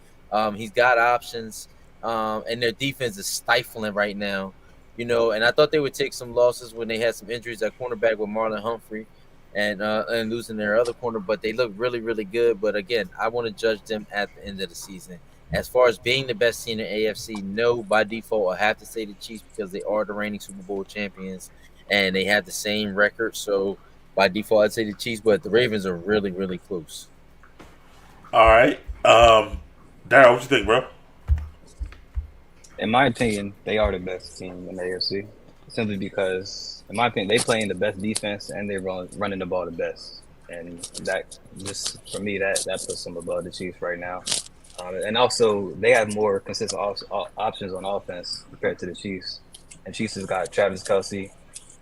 He's got options, and their defense is stifling right now. And I thought they would take some losses when they had some injuries at cornerback with Marlon Humphrey and losing their other corner, but they look really, really good. But, again, I want to judge them at the end of the season. As far as being the best team in AFC, no, by default, I have to say the Chiefs because they are the reigning Super Bowl champions and they have the same record. So by default, I'd say the Chiefs, but the Ravens are really, really close. All right. Darryl, what you think, bro? In my opinion, they are the best team in the AFC simply because, in my opinion, they play in the best defense and they're running the ball the best. And that, just for me, that puts them above the Chiefs right now. And also, they have more consistent options on offense compared to the Chiefs. And Chiefs has got Travis Kelce,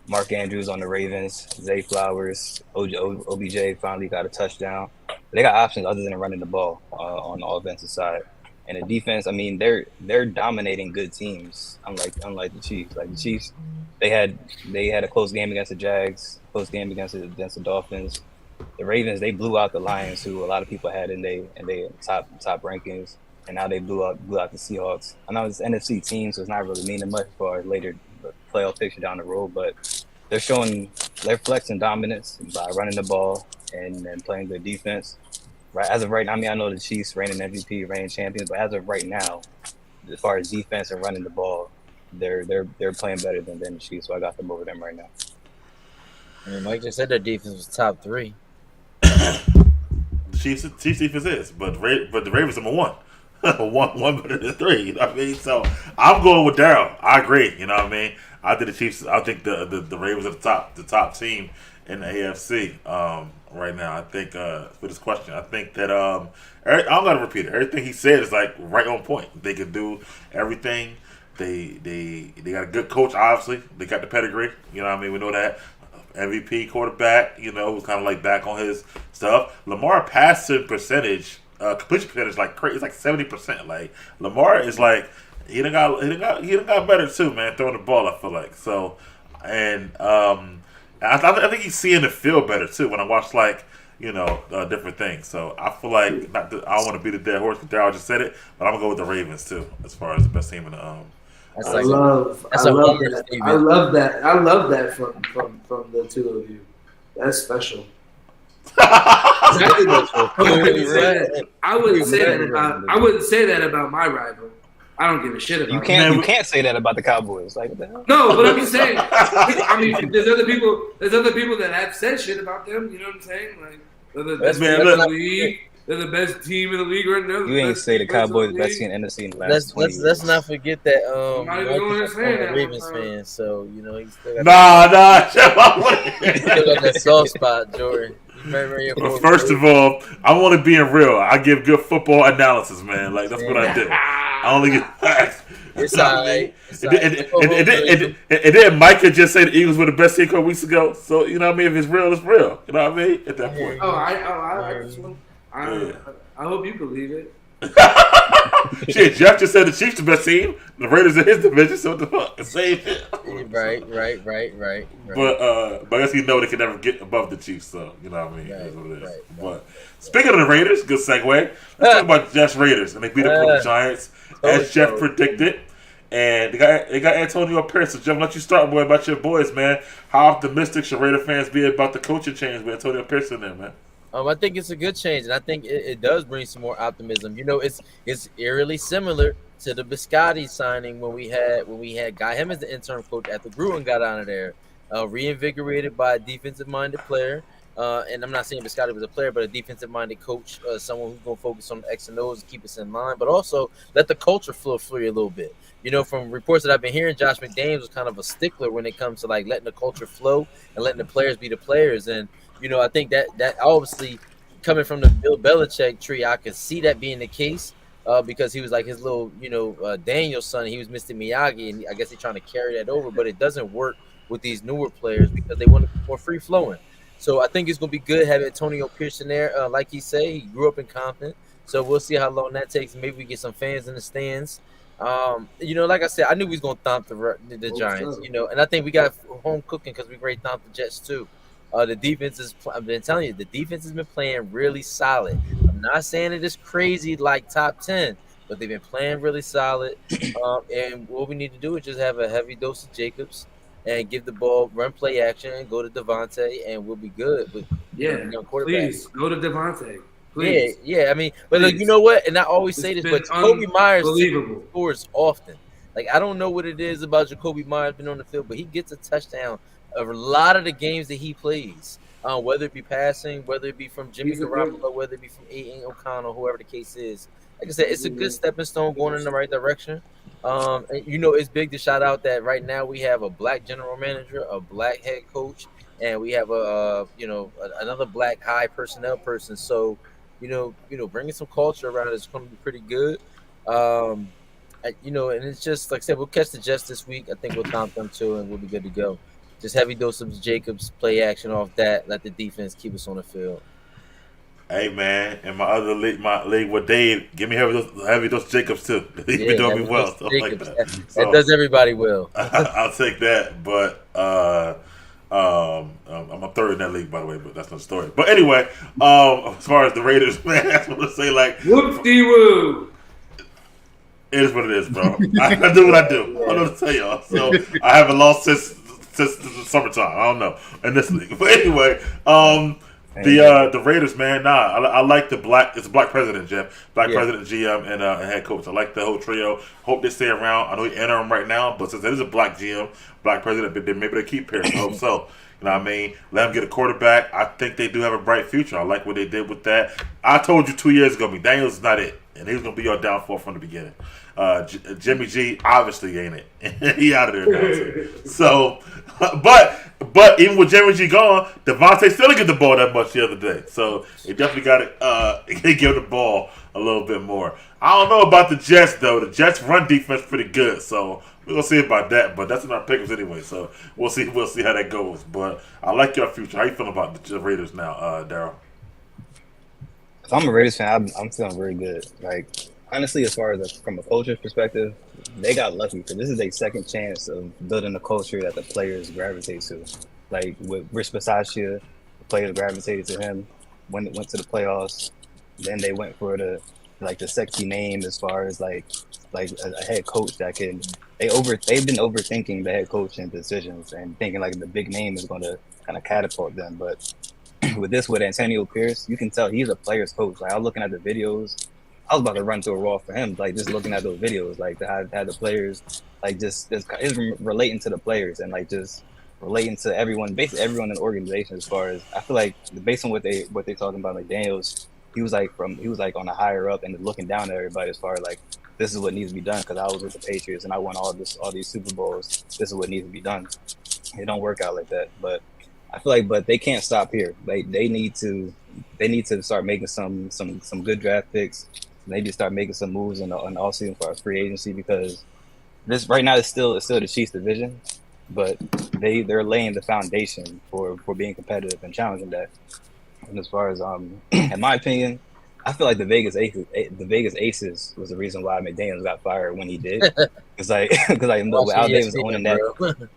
Mark Andrews on the Ravens, Zay Flowers, OBJ finally got a touchdown. They got options other than running the ball on the offensive side. And the defense, I mean, they're dominating good teams, unlike the Chiefs. Like the Chiefs, they had a close game against the Jags, close game against the Dolphins. The Ravens, they blew out the Lions, who a lot of people had in their top rankings, and now they blew out the Seahawks. I know it's NFC team, so it's not really meaning much for later playoff picture down the road, but they're flexing dominance by running the ball and playing good defense. Right as of right now, I mean, I know the Chiefs reigning MVP, reigning champions, but as of right now, as far as defense and running the ball, they're playing better than the Chiefs, so I got them over them right now. I mean, Mike just said their defense was top 3. Chiefs defense is, but the Ravens number 1. one better than 3. You know what I mean? So I'm going with Darryl. I agree. You know what I mean? I think the Chiefs. I think the Ravens are the top team in the AFC right now. I think for this question, I think that I'm gonna repeat it. Everything he said is like right on point. They can do everything. They got a good coach. Obviously, they got the pedigree. You know what I mean? We know that. MVP quarterback, who's kind of like back on his stuff. Lamar passing percentage, completion percentage, like crazy. It's like 70%. Like Lamar is like he done got better too, man. Throwing the ball, I feel like so, and I think he's seeing the field better too. When I watch different things, so I feel like I don't want to beat a dead horse because Darryl just said it, but I'm gonna go with the Ravens too as far as the best team in the I love that. I love that from the two of you. That's special. Exactly. I wouldn't say that about my rival. I don't give a shit about you can't say that about the Cowboys. Like what the hell? No, but I'm just saying. I mean, there's other people that have said shit about them. You know what I'm saying? Like the league. They're the best team in the league right now. You ain't say the Cowboys best team in the NFC in the last 20 years. Let's not forget that I'm not even Mike going is to a say former that, Ravens man. fan, so you know he's still got Nah. still got that soft spot, Jordan. You remember your But first of all, I want to be real. I give good football analysis, man. Like that's what I do. I only get facts. It's You know what I all mean? right. It's all right. And then Micah just said the Eagles were the best team a couple weeks ago. So you know what I mean? If it's real, it's real. You know what I mean? At that point. I hope you believe it. Shit, Jeff just said the Chiefs the best team. The Raiders in his division. So what the fuck? The same shit. Right. But I guess you know they can never get above the Chiefs. So you know what I mean? That's what it is. Right. But speaking of the Raiders, good segue. Let's talk about Jeff's Raiders, and they beat up on the Giants as Jeff predicted. And they got Antonio Pierce. So Jeff, let you start, boy, about your boys, man. How optimistic should Raider fans be about the coaching change with Antonio Pierce in there, man? I think it's a good change, and I think it does bring some more optimism. You know, it's eerily similar to the Biscotti signing when we got him as the interim coach after Gruden got out of there, reinvigorated by a defensive-minded player. And I'm not saying Biscotti was a player, but a defensive-minded coach, someone who's going to focus on the X and O's and keep us in line, but also let the culture flow through you a little bit. You know, from reports that I've been hearing, Josh McDaniels was kind of a stickler when it comes to like letting the culture flow and letting the players be the players. And you know, I think that obviously coming from the Bill Belichick tree, I could see that being the case because he was like his little, Daniel's son. He was Mr. Miyagi, and I guess he's trying to carry that over. But it doesn't work with these newer players because they want to be more free flowing. So I think it's going to be good having Antonio Pierce in there. Like he said, he grew up in Compton. So we'll see how long that takes. Maybe we get some fans in the stands. Like I said, I knew we was going to thump the Giants, and I think we got home cooking because we great thump the Jets too. The defense is, I've been telling you, the defense has been playing really solid. I'm not saying it is crazy like top 10, but they've been playing really solid. And what we need to do is just have a heavy dose of Jacobs and give the ball, run play action, and go to Devontae, and we'll be good. With, please go to Devontae. Please. Yeah. I mean, but look, you know what? And I always say this, but Jacoby Myers scores often. Like, I don't know what it is about Jacoby Myers being on the field, but he gets a touchdown a lot of the games that he plays, whether it be passing, whether it be from Jimmy Garoppolo, whether it be from A.A. O'Connell, whoever the case is. Like I said, it's a good stepping stone going in the right direction. And, it's big to shout out that right now we have a black general manager, a black head coach, and we have another black high personnel person. So, bringing some culture around it is going to be pretty good. And it's just like I said, we'll catch the Jets this week. I think we'll count them too, and we'll be good to go. Just heavy dose of Jacobs, play action off that. Let the defense keep us on the field. Hey man, in my league with Dave, give me heavy dose Jacobs too. He's been doing me well. Like that does everybody well. I'll take that, but I'm a third in that league, by the way, but that's not the story. But anyway, as far as the Raiders, man, I just want to say whoop-de-woo. It is what it is, bro. I do what I do. I don't know what to tell y'all. So I haven't lost since the summertime. I don't know in this league, but anyway, the Raiders, man. I like the black. It's a black president, Jeff. Black president, GM, and head coach. I like the whole trio. Hope they stay around. I know he's interim right now, but since it is a black GM, black president, maybe they keep Pierce. I hope so. You know what I mean? Let them get a quarterback. I think they do have a bright future. I like what they did with that. I told you 2 years ago, McDaniels is not it, and he was gonna be your downfall from the beginning. Jimmy G obviously ain't it. He out of there now too. So, but even with Jimmy G gone, Devontae still didn't get the ball that much the other day. So they definitely got to give the ball a little bit more. I don't know about the Jets though. The Jets run defense pretty good, so we're gonna see about that. But that's in our pickers anyway, so we'll see how that goes. But I like your future. How you feeling about the Raiders now, Daryl? If I'm a Raiders fan, I'm feeling very good. Like, honestly, as far as from a culture perspective, they got lucky because this is their second chance of building a culture that the players gravitate to. Like with Rich Bisaccia, the players gravitated to him when it went to the playoffs. Then they went for the sexy name as far as like a head coach that can. They've been overthinking the head coach and decisions and thinking like the big name is going to kind of catapult them, but with Antonio Pierce, you can tell he's a player's coach. Like I was looking at the videos, I was about to run through a wall for him. Like just looking at those videos, like had the players, like just is relating to the players and like just relating to everyone, basically everyone in the organization. As far as I feel like based on what they're talking about, like Daniels, he was like on a higher up and looking down at everybody as far as like this is what needs to be done because I was with the Patriots and I won all these Super Bowls. This is what needs to be done. It don't work out like that, but I feel like they can't stop here. Like they need to start making some good draft picks. They need to start making some moves in the offseason for our free agency because this right now it's still the Chiefs division, but they're laying the foundation for being competitive and challenging that. And as far as in my opinion, I feel like the Vegas Aces was the reason why McDaniels got fired when he did. Because with Al Davis owning that,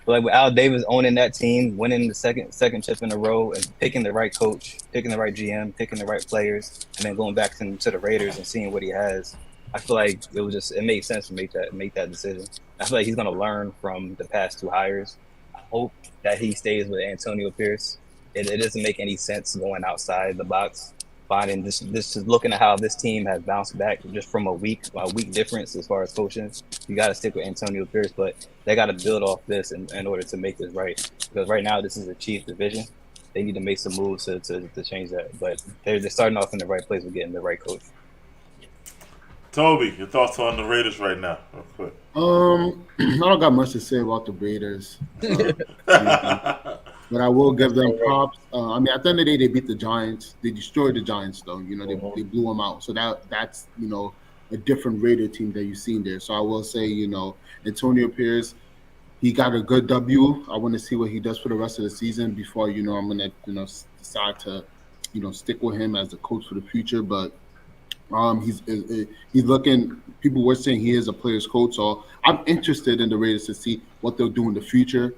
like with Al Davis owning that team, winning the second chip in a row, and picking the right coach, picking the right GM, picking the right players, and then going back to the Raiders and seeing what he has. I feel like it made sense to make that decision. I feel like he's going to learn from the past two hires. I hope that he stays with Antonio Pierce. It doesn't make any sense going outside the box, finding this is looking at how this team has bounced back just from a week difference as far as coaching. You got to stick with Antonio Pierce, but they got to build off this in order to make this right. Because right now this is a Chiefs division. They need to make some moves to change that. But they're starting off in the right place with getting the right coach. Toby, your thoughts on the Raiders right now, real quick. I don't got much to say about the Raiders, but I will give them props. I mean, at the end of the day, they beat the Giants. They destroyed the Giants, though. You know, they blew them out. So that's a different Raider team that you've seen there. So I will say, Antonio Pierce, he got a good W. I want to see what he does for the rest of the season before I'm gonna decide to stick with him as the coach for the future, but. He's looking. People were saying he is a player's coach, so I'm interested in the Raiders to see what they'll do in the future.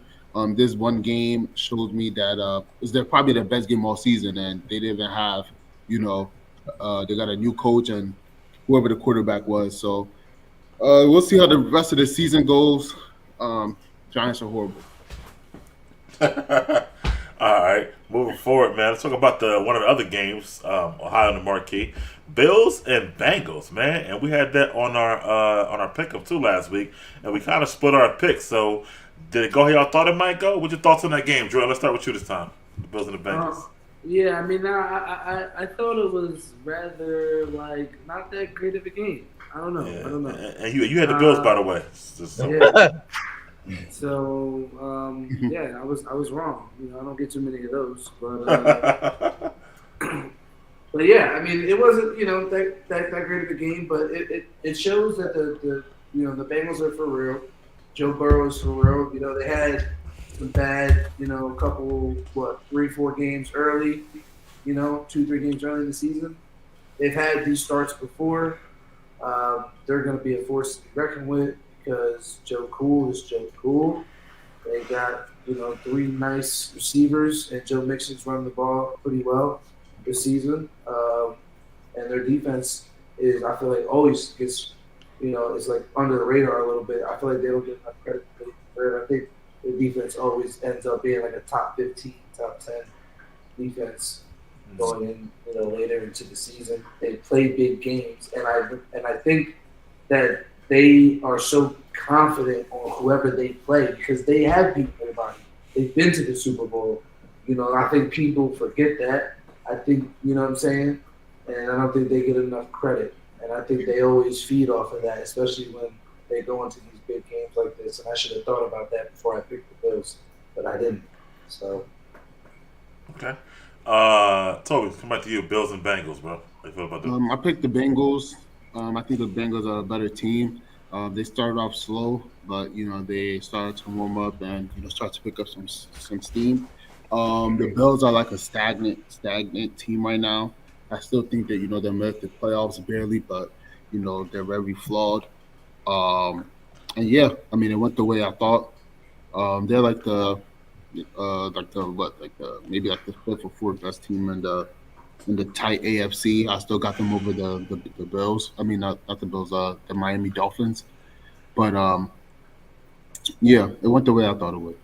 This one game showed me that is probably their best game all season, and they didn't even have, they got a new coach and whoever the quarterback was. So we'll see how the rest of the season goes. Giants are horrible. All right, moving forward, man. Let's talk about one of the other games, Ohio and the Marquee, Bills and Bengals, man. And we had that on our pickup too last week, and we kind of split our picks. So, did it go how y'all thought it might go? What's your thoughts on that game, Jordan? Let's start with you this time. The Bills and the Bengals. Yeah, I mean, I thought it was rather not that great of a game. I don't know. Yeah. I don't know. And you had the Bills, by the way. Yeah. So I was wrong. I don't get too many of those, but but yeah, I mean, it wasn't that great of a game, but it shows that the Bengals are for real. Joe Burrow's for real. They had some bad couple 3-4 games early, 2-3 games early in the season. They've had these starts before. They're going to be a force to be reckoned with. Because Joe Cool is Joe Cool. They got, 3 nice receivers, and Joe Mixon's running the ball pretty well this season. And their defense is, I feel like, always gets, it's like under the radar a little bit. I feel like they don't get enough credit for it. I think the defense always ends up being like a top 15, top 10 defense going in, later into the season. They play big games, and I think that they are so confident on whoever they play because they have beaten everybody. They've been to the Super Bowl. I think people forget that. I think, what I'm saying? And I don't think they get enough credit. And I think they always feed off of that, especially when they go into these big games like this. And I should have thought about that before I picked the Bills, but I didn't. So. Okay. Toby, come back to you. Bills and Bengals, bro. How you feel about that? I picked the Bengals. I think the Bengals are a better team. They started off slow, but they started to warm up and start to pick up some steam. The Bills are like a stagnant team right now. I still think that they made the playoffs barely, but they're very flawed. And yeah, I mean it went the way I thought. They're maybe the 5th or 4th best team in the tight AFC. I still got them over the Bills. I mean, not the Bills, the Miami Dolphins. But, yeah, it went the way I thought it would.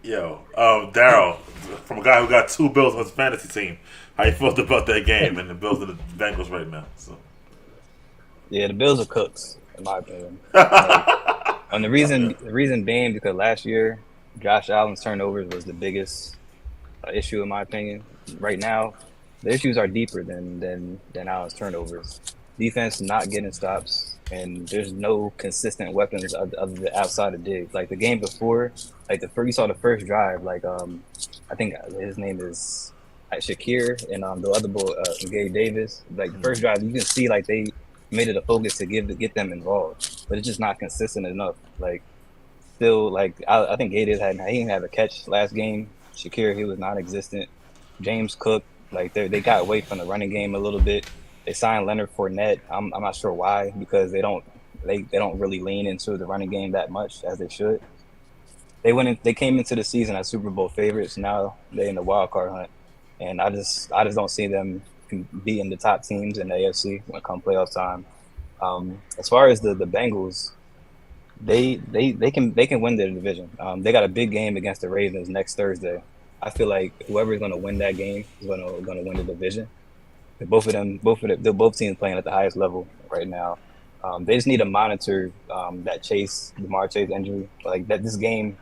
Yo, Daryl, from a guy who got 2 Bills on his fantasy team, how you felt about that game and the Bills and the Bengals right now? So. Yeah, the Bills are cooks, in my opinion. And the reason being because last year, Josh Allen's turnovers was the biggest issue, in my opinion. right now, the issues are deeper than Allen's turnovers. Defense not getting stops, and there's no consistent weapons other than outside of Diggs. Like the game before, like you saw the first drive. Like I think his name is Shakir and the other boy Gabe Davis. Like the first drive, you can see like they made it a focus to get them involved, but it's just not consistent enough. Like still, like I think Gabe Davis he didn't have a catch last game. Shakir, he was non-existent. James Cook, like they got away from the running game a little bit. They signed Leonard Fournette. I'm not sure why, because they don't really lean into the running game that much as they should. They came into the season as Super Bowl favorites. Now they're in the wild card hunt, and I just don't see them beating the top teams in the AFC when it comes playoff time. As far as the Bengals, they can win their division. They got a big game against the Ravens next Thursday. I feel like whoever is going to win that game is going to win the division. Both teams playing at the highest level right now. They just need to monitor that Ja'Marr Chase injury. Like that, this game,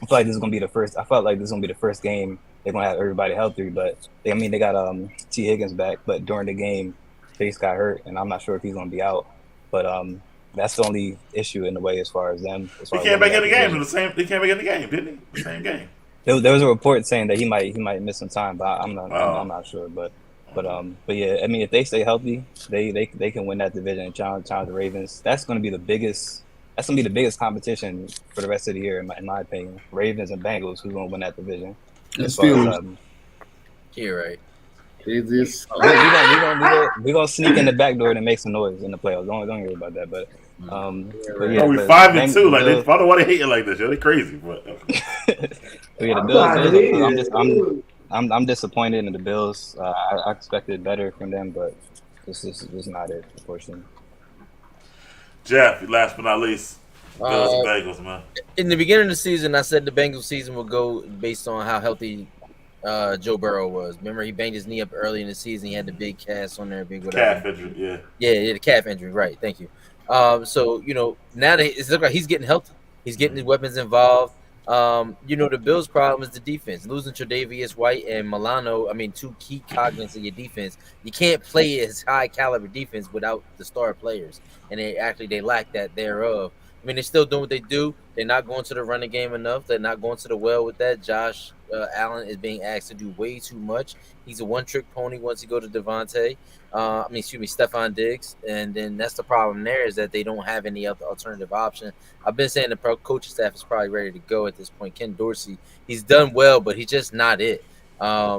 I feel like this is going to be the first. I felt like this is going to be the first game they're going to have everybody healthy. But they got T. Higgins back, but during the game, Chase got hurt, and I'm not sure if he's going to be out. But that's the only issue in the way as far as them. He came back in the game. He came back in the game, didn't he? The same game. There was a report saying that he might miss some time, but I'm not sure. But yeah, I mean, if they stay healthy, they can win that division and challenge the Ravens. That's going to be the biggest. That's going to be the biggest competition for the rest of the year, in my opinion. Ravens and Bengals, who's going to win that division? You're right. We're gonna sneak in the back door and make some noise in the playoffs. Don't worry about that. But yeah, we 5-2. Like I don't know why they hate it like this. Yo, they crazy. But yeah, the Bills. I'm disappointed in the Bills. I expected better from them, but this is not it, unfortunately. Jeff, last but not least, Bills and Bengals, man. In the beginning of the season, I said the Bengals season would go based on how healthy Joe Burrow was. Remember, he banged his knee up early in the season. He had the big cast on there, big whatever. Calf injury, yeah. Yeah, the calf injury, right? Thank you. So now that it looks like he's getting healthy. He's getting his weapons involved. The Bills' problem is the defense. Losing Tre'Davious White and Milano, two key cognates of your defense. You can't play as high caliber defense without the star players, and they lack that thereof. They're still doing what they do. They're not going to the running game enough. They're not going to the well with that. Josh Allen is being asked to do way too much. He's a one-trick pony once he go to Stephon Diggs. And then that's the problem there, is that they don't have any other alternative option. I've been saying the coaching staff is probably ready to go at this point. Ken Dorsey, he's done well, but he's just not it.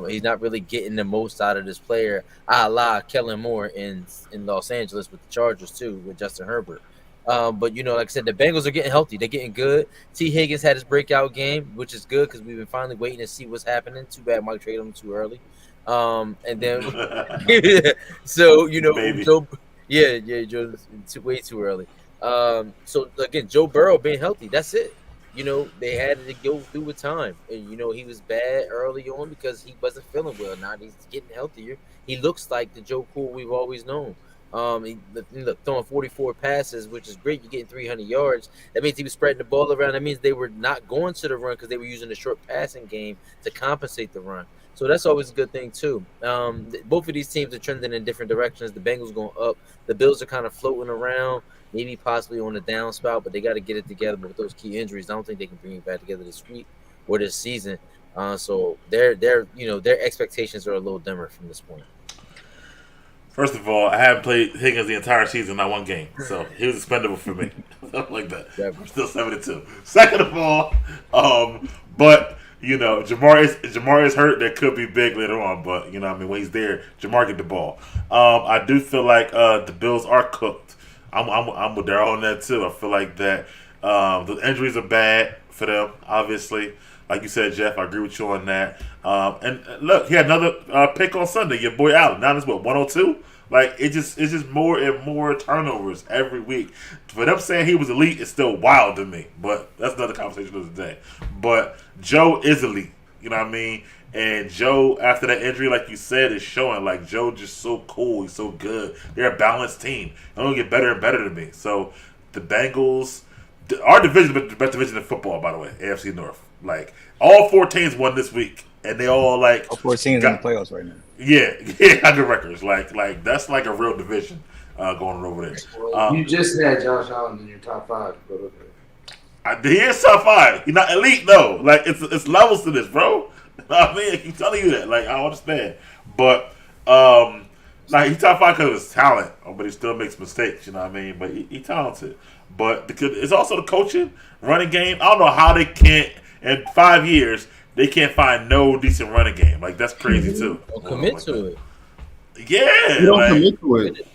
He's not really getting the most out of this player, a la Kellen Moore in Los Angeles with the Chargers too, with Justin Herbert. But like I said, the Bengals are getting healthy. They're getting good. T. Higgins had his breakout game, which is good because we've been finally waiting to see what's happening. Too bad Mike traded him too early. And then so Joe, Joe's way too early. So again, Joe Burrow being healthy, that's it. They had to go through with time. And he was bad early on because he wasn't feeling well. Now he's getting healthier. He looks like the Joe Cool we've always known. Throwing 44 passes, which is great. You're getting 300 yards. That means he was spreading the ball around. That means they were not going to the run because they were using the short passing game to compensate the run. So that's always a good thing too. Both of these teams are trending in different directions. The Bengals going up. The Bills are kind of floating around, maybe possibly on the downspout, but they got to get it together. But with those key injuries, I don't think they can bring it back together this week or this season. So their expectations are a little dimmer from this point. First of all, I haven't played Higgins the entire season, not one game. So he was expendable for me. Something like that. Yeah. We're still 7-2. Second of all, but Jamar is hurt. That could be big later on, but when he's there, Jamar get the ball. I do feel like the Bills are cooked. I'm with Darryl on that too. I feel like that the injuries are bad for them, obviously. Like you said, Jeff, I agree with you on that. And look, he had another pick on Sunday. Your boy Allen. Now it's 102. Like it's just more and more turnovers every week. For them saying he was elite is still wild to me. But that's another conversation of the day. But Joe is elite. You know what I mean? And Joe, after that injury, like you said, is showing. Like Joe just so cool. He's so good. They're a balanced team. They're gonna get better and better to me. So the Bengals, our division is the best division in football, by the way, AFC North. Like all 4 teams won this week, and they all like All 4 teams in the playoffs right now. yeah, good records. Like that's like a real division going over there. Well, you just had Josh Allen in your top 5, but okay. He is top 5. He's not elite though. Like it's levels to this, bro. I mean, I keep telling you that. Like I understand, but like he's top 5 because of his talent, but he still makes mistakes. You know what I mean? But he talented. But it's also the coaching, running game. I don't know how they can't in 5 years they can't find no decent running game. Like that's crazy too. Don't commit to it. Yeah, You don't like, commit to it.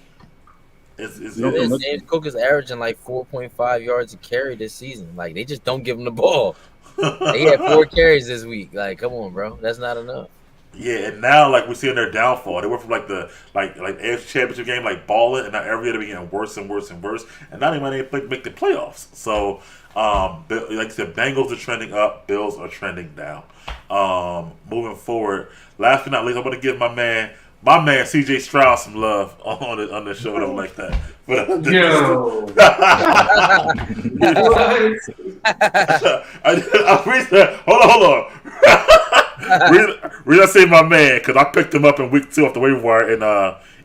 James Cook is averaging like 4.5 yards a carry this season. Like they just don't give him the ball. He had 4 carries this week. Like, come on, bro, that's not enough. Yeah, and now like we're seeing their downfall. They went from like the AFC Championship game, like balling, and now every year they're getting worse and worse and worse. And now they might even make the playoffs. So, like you said, Bengals are trending up, Bills are trending down. Moving forward, last but not least, I'm going to give my man CJ Stroud some love on the show though, like that. But Yo. Hold on. Reason I say my man because I picked him up in week 2 off the waiver wire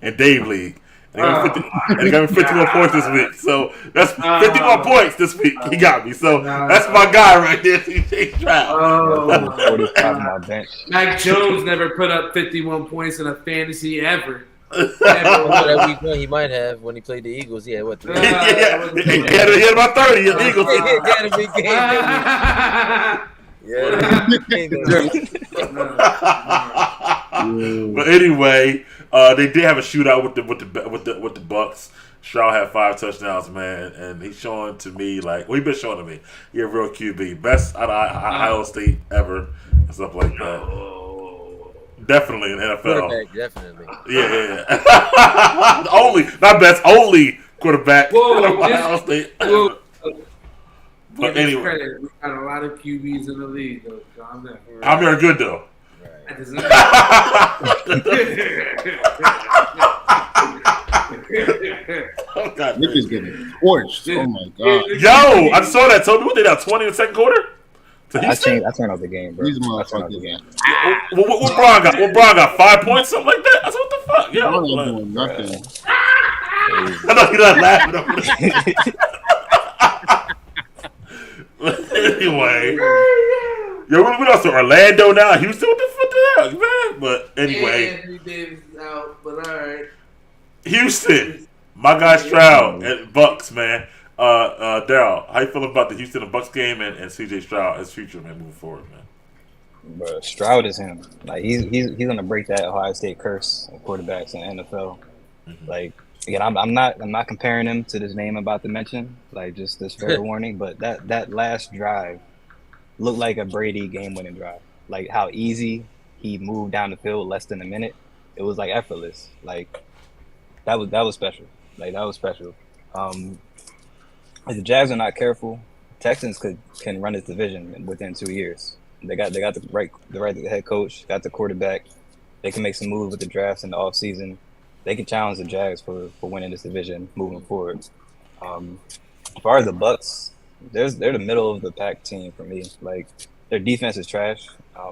in Dave League. And he got me 51 points this week. So that's 51 points this week. He got me. So that's my guy right there, CJ Stroud. 45 on my bench. Mac Jones never put up 51 points in a fantasy ever. That week 1 he might have when he played the Eagles. Yeah, what? He had about 30 in the Eagles. He had a big game. But anyway, they did have a shootout with the Bucks. Stroud had 5 touchdowns, man, and he's showing to me he's been showing to me he's a real QB, best out of Ohio State ever, and stuff like that. Definitely in NFL. Quarterback, definitely. Yeah. only quarterback of Ohio State. Whoa. But anyway, we got a lot of QBs in the league, though. Calm down. I'm very good though. That God, Nick is getting torched. Oh my god. yo, I saw that. Told me what they got 20 in the second quarter. So I turned off the game, bro. These I turned off the motherfuckers. game. What Braun got? What Braun got? 5 points, something like that. I said, what the fuck? Yo, I'm not doing nothing. I know you're not laughing over there. Anyway, yo, we also Orlando now. Houston, what the fuck the hell, man? But anyway, Anthony Davis is out, but all right. Houston, my guy Stroud and Bucks, man. Daryl, how you feeling about the Houston and Bucks game and CJ Stroud as future, man, moving forward, man? Bro, Stroud is him. Like he's gonna break that Ohio State curse of quarterbacks in the NFL. Mm-hmm. Like again, I'm not comparing him to this name I'm about to mention. Like just this fair warning, but that last drive looked like a Brady game-winning drive. Like how easy he moved down the field less than a minute. It was like effortless. Like that was special. Like that was special. If the Jags are not careful, Texans can run this division within 2 years. They got the right head coach, got the quarterback. They can make some moves with the drafts in the offseason. They can challenge the Jags for winning this division moving forward. As far as the Bucks, they're the middle of the pack team for me. Like their defense is trash.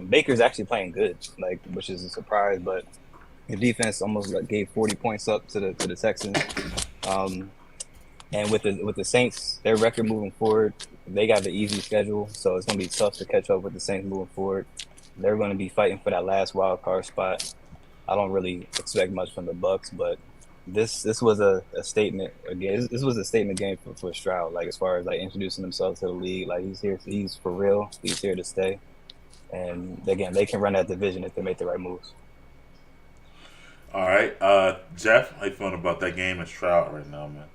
Baker's actually playing good, like which is a surprise, but the defense almost gave 40 points up to the Texans. And with the Saints, their record moving forward, they got the easy schedule, so it's going to be tough to catch up with the Saints moving forward. They're going to be fighting for that last wild card spot. I don't really expect much from the Bucks, but this was a statement again. This was a statement game for Stroud, like as far as like introducing himself to the league. Like he's for real. He's here to stay. And again, they can run that division if they make the right moves. All right, Jeff, how you feeling about that game and Stroud right now, man?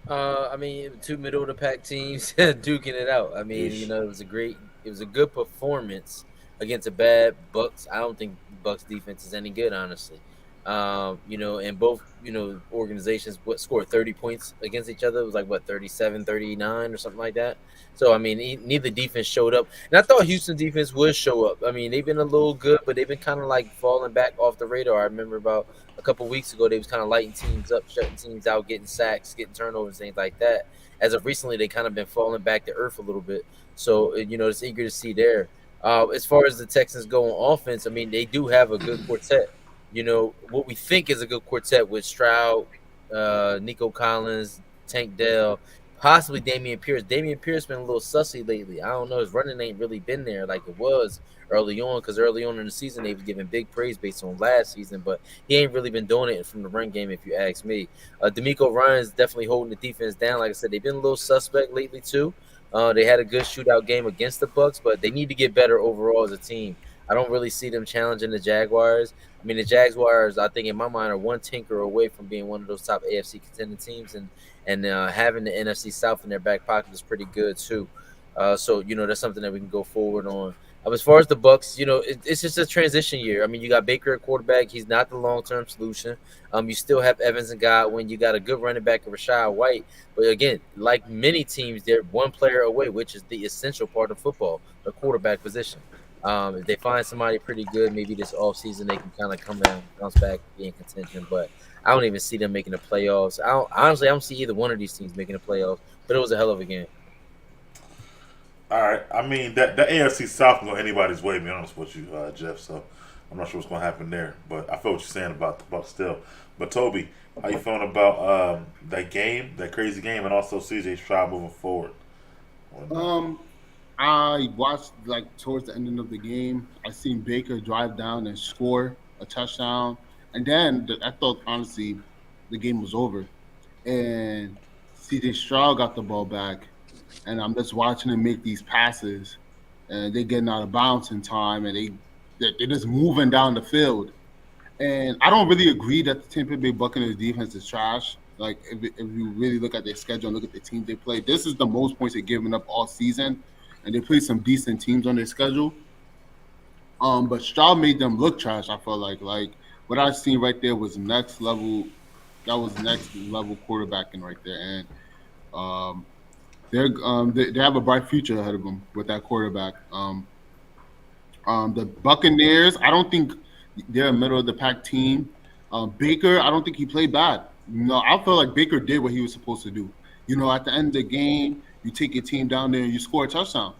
I mean, 2 middle of the pack teams duking it out. I mean, you know, it was a good performance against a bad Bucks. I don't think Bucks defense is any good, honestly. You know, and both, you know, organizations scored 30 points against each other. It was like 37, 39 or something like that. So I mean, neither defense showed up. And I thought Houston defense would show up. I mean, they've been a little good, but they've been kind of like falling back off the radar. I remember about a couple weeks ago, they was kind of lighting teams up, shutting teams out, getting sacks, getting turnovers, things like that. As of recently, they kind of been falling back to earth a little bit. So, you know, it's eager to see there. As far as the Texans go on offense, I mean, they do have a good quartet. You know, what we think is a good quartet with Stroud, Nico Collins, Tank Dell, possibly Damian Pierce. Damian Pierce been a little sussy lately. I don't know. His running ain't really been there like it was early on, because early on in the season they was giving big praise based on last season, but he ain't really been doing it from the run game, if you ask me. D'Amico Ryan's definitely holding the defense down. Like I said, they've been a little suspect lately too. They had a good shootout game against the Bucks, but they need to get better overall as a team. I don't really see them challenging the Jaguars. I mean, the Jaguars, I think in my mind, are one tinker away from being one of those top AFC contending teams, and having the NFC South in their back pocket is pretty good too. So you know, that's something that we can go forward on. As far as the Bucks, you know, it's just a transition year. I mean, you got Baker at quarterback; he's not the long-term solution. You still have Evans and Godwin. You got a good running back in Rashad White, but again, like many teams, they're one player away, which is the essential part of football, the quarterback position. If they find somebody pretty good, maybe this offseason they can kind of come down, bounce back, be in contention. But I don't even see them making the playoffs. Honestly, I don't see either one of these teams making the playoffs. But it was a hell of a game. All right. I mean, that the AFC South can go anybody's way, to be honest with you, Jeff. So I'm not sure what's going to happen there. But I feel what you're saying about the Bucks still. But Toby, how you feeling about that game, that crazy game, and also CJ Stroud moving forward? I watched like towards the ending of the game. I seen Baker drive down and score a touchdown, and then I thought honestly the game was over. And CJ Stroud got the ball back, and I'm just watching him make these passes, and they're getting out of bounds in time, and they're just moving down the field. And I don't really agree that the Tampa Bay Buccaneers defense is trash. Like if you really look at their schedule and look at the teams they play, this is the most points they've given up all season. And they played some decent teams on their schedule. But Stroud made them look trash, I felt like. Like, what I seen right there was next level. That was next level quarterbacking right there. And they have a bright future ahead of them with that quarterback. The Buccaneers, I don't think they're a middle of the pack team. Baker, I don't think he played bad. No, I feel like Baker did what he was supposed to do. You know, at the end of the game, you take your team down there and you score a touchdown.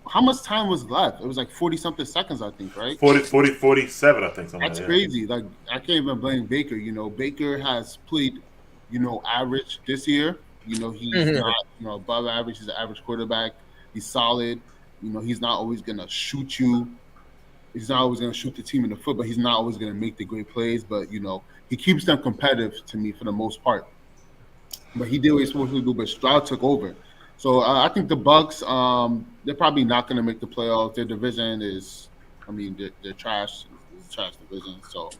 How much time was left? It was like 40-something seconds, I think, right? 47, I think. That's crazy. Like, I can't even blame Baker. You know, Baker has played, average this year. You know, he's not, above average. He's an average quarterback. He's solid. You know, he's not always going to shoot you. He's not always going to shoot the team in the foot, but he's not always going to make the great plays. But, he keeps them competitive to me for the most part. But he did what he's supposed to do, but Stroud took over. So I think the Bucks, they're probably not going to make the playoffs. Their division is, they're trash. It's a trash division. So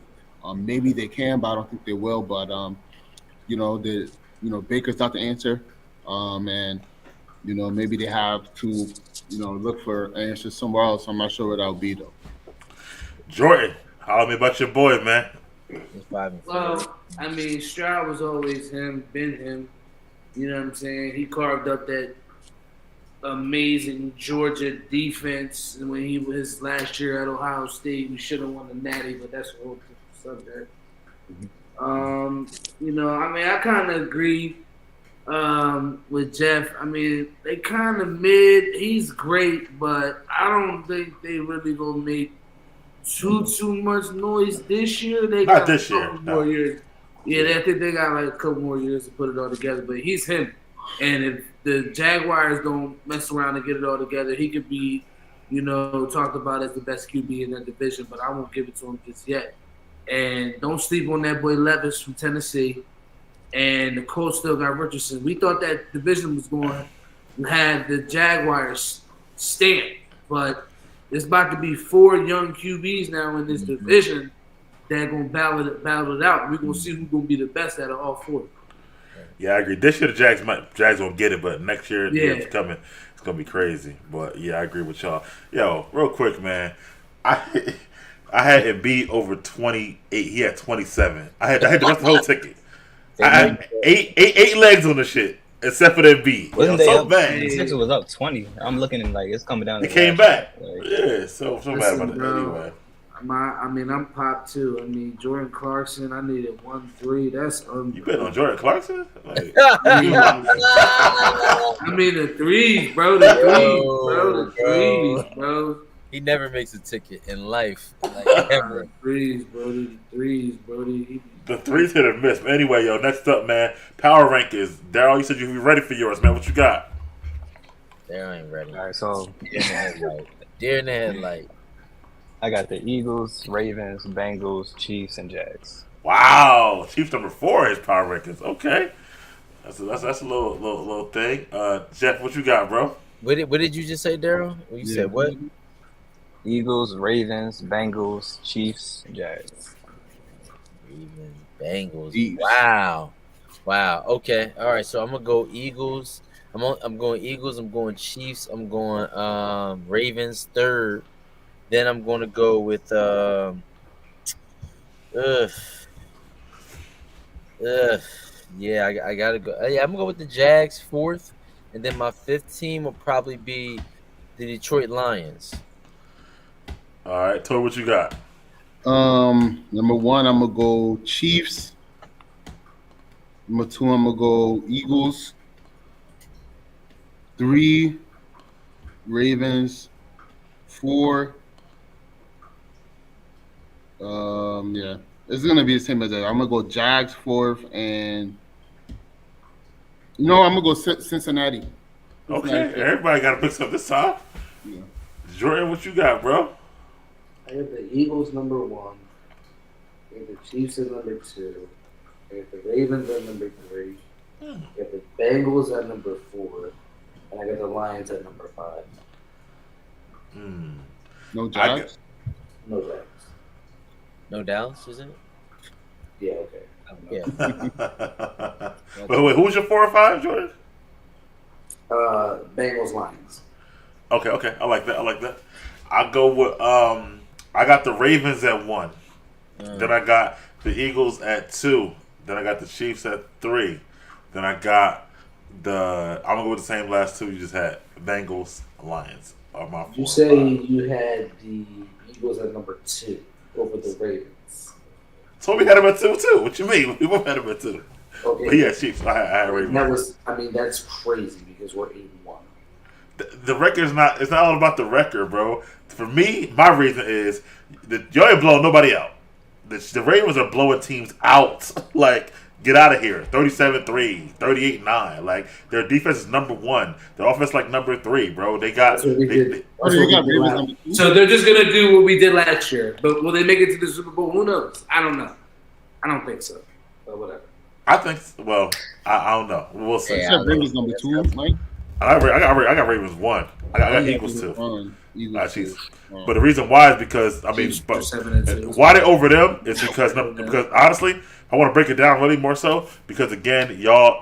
maybe they can, but I don't think they will. But Baker's not the answer, and maybe they have to, look for answers somewhere else. I'm not sure what that'll be though. Jordan, holler me about your boy, man. Well, Stroud was always him, been him. You know what I'm saying? He carved up that amazing Georgia defense. And when he was last year at Ohio State, we should have won the Natty, but that's a whole different subject. I kind of agree with Jeff. They kind of mid. He's great, but I don't think they really gonna make too much noise this year. They Not got this year. More years. Yeah, I think they got like a couple more years to put it all together. But he's him. And if the Jaguars don't mess around and get it all together, he could be, talked about as the best QB in that division. But I won't give it to him just yet. And don't sleep on that boy Levis from Tennessee. And the Colts still got Richardson. We thought that division was going to have the Jaguars stamped. But there's about to be 4 young QBs now in this division that are going to battle it out. We're going to see who's going to be the best out of all 4. Yeah, I agree. This year the Jags won't get it, but next year the year's coming, it's going to be crazy. But, yeah, I agree with y'all. Yo, real quick, man. I had Embiid over 28. He had 27. I had the rest of the whole ticket. I had eight legs on the shit, except for that Embiid. Wasn't they so up? bad. The Sixers was up 20. I'm looking and it's coming down. It came back. Like, Yeah, so bad about it anyway. I'm popped too. Jordan Clarkson, I needed 1-3. That's You bet on Jordan Clarkson? Like, the threes, bro. The threes, bro. He never makes a ticket in life, like ever. Threes, Brody. The threes hit or miss. But anyway, yo, next up, man, power rankings. Daryl, you said you were ready for yours, man. What you got? They ain't ready. All right, so Deer in the headlight. Deer in the headlight. I got the Eagles, Ravens, Bengals, Chiefs, and Jags. Wow, Chiefs number 4 is power rankings. Okay, that's a little thing. Jeff, what you got, bro? What did you just say, Daryl? You said what? Eagles, Ravens, Bengals, Chiefs, and Jags. Ravens, Bengals. Chiefs. Wow. Okay. All right. So I'm gonna go Eagles. I'm going Eagles. I'm going Chiefs. I'm going Ravens third. Then I'm going to go with yeah, I gotta go. Yeah, I'm gonna go with the Jags fourth, and then my fifth team will probably be the Detroit Lions. All right, Tori, what you got? Number 1, I'm gonna go Chiefs. Number 2, I'm gonna go Eagles. 3, Ravens. 4, yeah, it's gonna be the same as that. I'm gonna go Jags 4th, and I'm gonna go Cincinnati. Okay, everybody got to mix up this time. Yeah. Jordan, what you got, bro? I got the Eagles number 1. I got the Chiefs at number 2. I got the Ravens at number 3. I got the Bengals at number 4. And I got the Lions at number 5. No Jags. No Jags. No Dallas, is it? Yeah, okay. I don't know. Yeah. Wait, who's your 4 or 5, Jordan? Bengals, Lions. Okay, I like that. I'll go with I got the Ravens at 1. Then I got the Eagles at 2. Then I got the Chiefs at 3. Then I got I'm gonna go with the same last 2 you just had. Bengals, Lions are my 4. You say you had the Eagles at number 2 over the Ravens. Toby had him at 2 too. What you mean? We both had him at 2. Okay. But yeah, Chiefs. I had Ravens. That's crazy because we're 8-1. The record's not. It's not all about the record, bro. For me, my reason is that y'all ain't blowing nobody out. The Ravens are blowing teams out. Like, get out of here. 37-3, 38-9. Like, their defense is number 1. Their offense like number 3, bro. They got. That's what we did. Ravens number 2. So they're just gonna do what we did last year. But will they make it to the Super Bowl? Who knows? I don't know. I don't think so. But whatever. I think. Well, I don't know. We'll see. You said Ravens number 2, Mike. I got Ravens 1. I got Eagles 2. Eagles Chiefs. But the reason why is because why they over them is because honestly, I want to break it down really more so because again,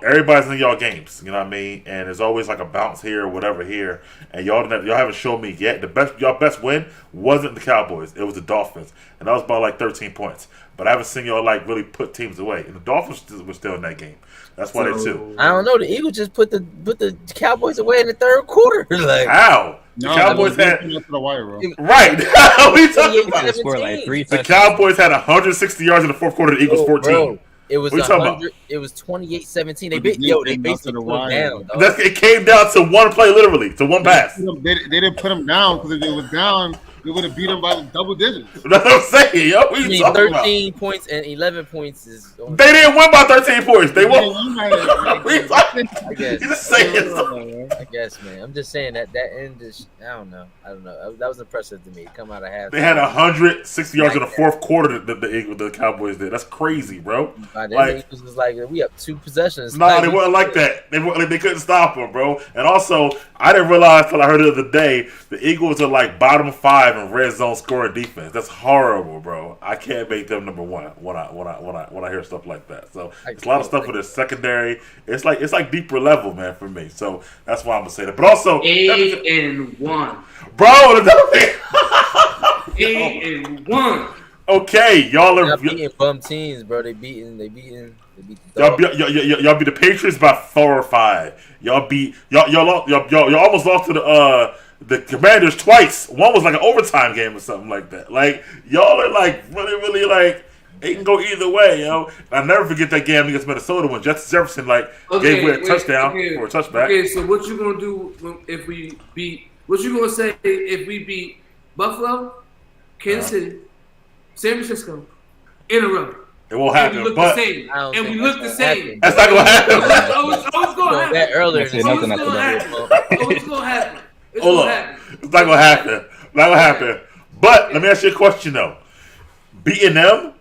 everybody's in y'all games, you know what I mean, and there's always like a bounce here or whatever here, and y'all haven't shown me yet. Y'all best win wasn't the Cowboys, it was the Dolphins, and that was by like 13 points. But I haven't seen y'all like really put teams away, and the Dolphins were still in that game. That's why they too. I don't know. The Eagles just put the Cowboys away in the third quarter. Like, how? The Cowboys had to the wire, bro. right. What are you talking about? Scored like 3 The touchdowns. Cowboys had 160 yards in the fourth quarter. The Eagles 14. Bro, it was What you talking about? 100. It was 28-17. They basically put them down. Dog. It came down to one play, literally, to one pass. They didn't put him down because if they was down, they would have beat him by double digits. That's what I'm saying, yo. What I you mean, talking 13 points and 11 points is. They didn't win by 13 points. They won. I guess. You just saying something. I guess, man. I'm just saying that end is. I don't know. That was impressive to me. Come out of half. They had 160 yards in the fourth quarter. The Cowboys did. That's crazy, bro. By then, Like- the Eagles was like, we up 2 possessions. Nah, they wasn't like that. They couldn't stop them, bro. And also, I didn't realize till I heard it the other day, the Eagles are like bottom 5 in red zone scoring defense. That's horrible, bro. I can't make them number 1 when I hear stuff like that. So it's a lot of stuff with their secondary. It's like deeper level, man, for me. So that's why I'm gonna say that. But also, 8-1. bro, another thing. 8-1. Okay, y'all are. Y'all beating bum teams, bro. They beat the Y'all Dogs. beat the Patriots by 4 or 5. Y'all almost lost to the Commanders twice. One was like an overtime game or something like that. Like y'all are like really like it can go either way, yo. And I never forget that game against Minnesota when Justin Jefferson gave away a touchdown for a touchback. Okay, so what you gonna do if we beat? What you gonna say if we beat Buffalo, Kansas City, San Francisco, in a row. It won't And we happen. look But the same. I don't And we think look the that's same. that's not gonna happen. It's going to that happen. earlier. That's it, nothing It's after going to that. happen. It's going to happen. It's Hold going to on. happen. It's not gonna happen. Not gonna happen. But let me ask you a question though. Beating them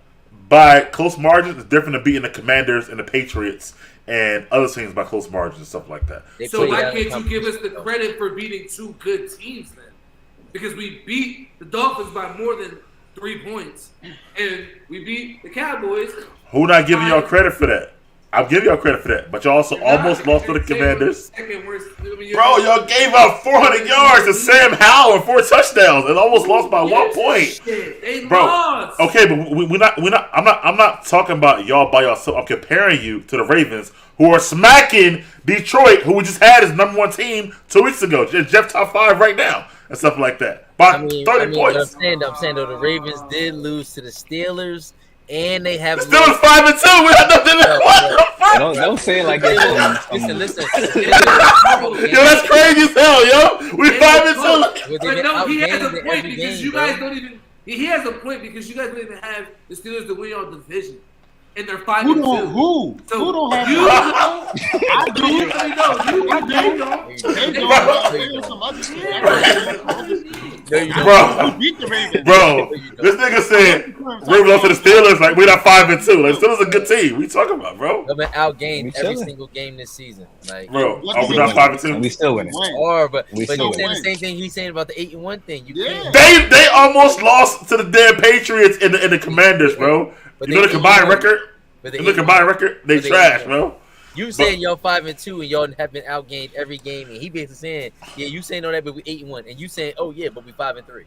by close margins is different than beating the Commanders and the Patriots and other teams by close margins and stuff like that. They So put why out can't you give us the competition, credit for beating two good teams then? Because we beat the Dolphins by more than 3 points, and we beat the Cowboys. Who not giving y'all credit for that? I'm giving y'all credit for that, but y'all also almost lost to the Commanders. Second worst. Bro, y'all gave up 400 yards to Sam Howell and 4 touchdowns and almost lost by 1 point. They Bro, lost. okay, but we're not. I'm not talking about y'all by yourself. I'm comparing you to the Ravens, who are smacking Detroit, who we just had as #1 team 2 weeks ago. Jeff top 5 right now and stuff like that by 30 what points. I'm saying though, the Ravens did lose to the Steelers, and they have Still 5-2. We had nothing. What the fuck? Don't say it like that. Listen. Yo, that's crazy as hell, yo. We 5-2. But no, he has a outgained in point every because game, you bro. guys don't even. He has a point because you guys don't even have the Steelers to win your division, and they're 5-2. Who don't? Who? So Who don't have? you that? don't. I do. You don't. I do. don't. They do. Bro. There's some other teams. No, you don't. Bro, We beat the Ravens. bro, this nigga said Ravens lost to the Steelers. Like, we're not 5-2. Like, Steelers a good team. What you talking about, bro? They've been outgained We every chilling. single game this season. Like, Bro, What are do we you not mean? 5-2? And we still winning. but We you still saying the win. same thing he's saying about the 8-1 thing. You Yeah. can't. They almost lost to the damn Patriots and the Commanders, bro. But You know the they- combined record? But You know the combined record? They But they- trash, bro. You saying y'all 5-2 and y'all have been outgained every game, and he basically saying, yeah, you saying all that, but we 8-1, and you saying, oh yeah, but we 5-3.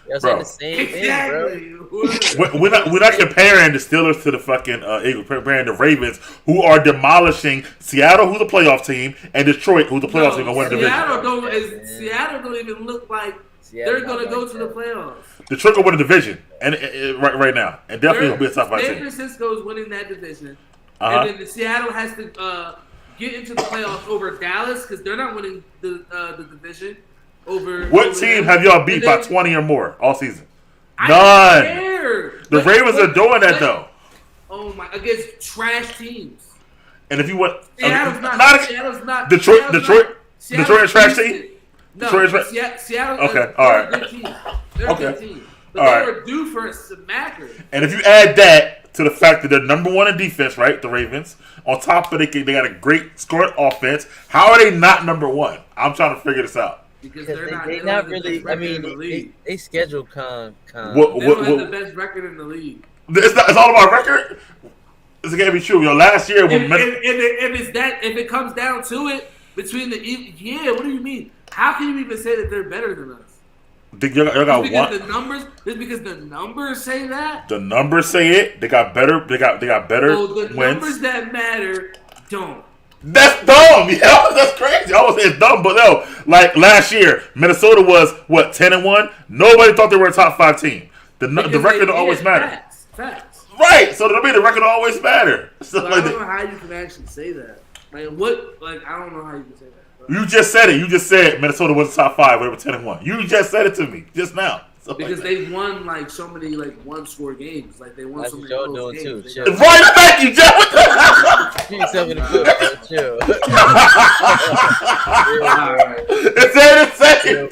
Y'all saying Bro. the same thing, bro. Exactly. We're not comparing the Steelers to the fucking Eagles. We're comparing the Ravens, who are demolishing Seattle, who's a playoff team, and Detroit, who's a playoff team, gonna win the division. Seattle don't even look like Seattle they're gonna not go like to the that. playoffs. Detroit gonna win the division, and right now, and definitely gonna be a top 5 San team. Francisco's winning that division, Uh-huh. and then the Seattle has to get into the playoffs over Dallas because they're not winning the division. Over What team have y'all beat And by then- 20 or more all season? I don't None. care. The But- Ravens are doing that but- though. Oh my! Against trash teams. And if you want, Seattle's not. not Seattle's not. Detroit, Seattle's Detroit, not- Detroit is trash Seattle's team? decent. No, Detroit is Seattle. Okay, they're all right. a good team. They're Okay. a good team. But All they right. were due for a smacker. And if you add that to the fact that they're #1 in defense, right? The Ravens. On top of it, they got a great scoring offense. How are they not #1? I'm trying to figure this out. Because Because they're not. they don't not have the really. best I record mean, in the league. they schedule con. What? They don't have the best record in the league. It's all about record. It's gonna be true. Yo, last year If, when if it comes down to it, between what do you mean? How can you even say that they're better than us? y'all got Just because one. the numbers, just because the numbers say that. The numbers say it. They got better. They got better So the wins. numbers that matter don't. That's dumb, yo. That's crazy. I was saying dumb, but no. Like last year, Minnesota was what 10-1. Nobody thought they were a top 5 team. The Because record they- always yeah, matter. Facts. Right. So I mean, the record always matter. Stuff But I like don't know that. how you can actually say that. Like what? Like I don't know how you can say that. Bro. You just said it. You just said Minnesota was top 5. Whatever, 10-1. You just said it to me just now. Stuff like Because that. they won like so many like one-score games. Like they won That's so what many y'all close doing games. too. They Chill. got- Right. Thank you, Jeff. What the Keep yourself in the good, bro. Chill. It's insane.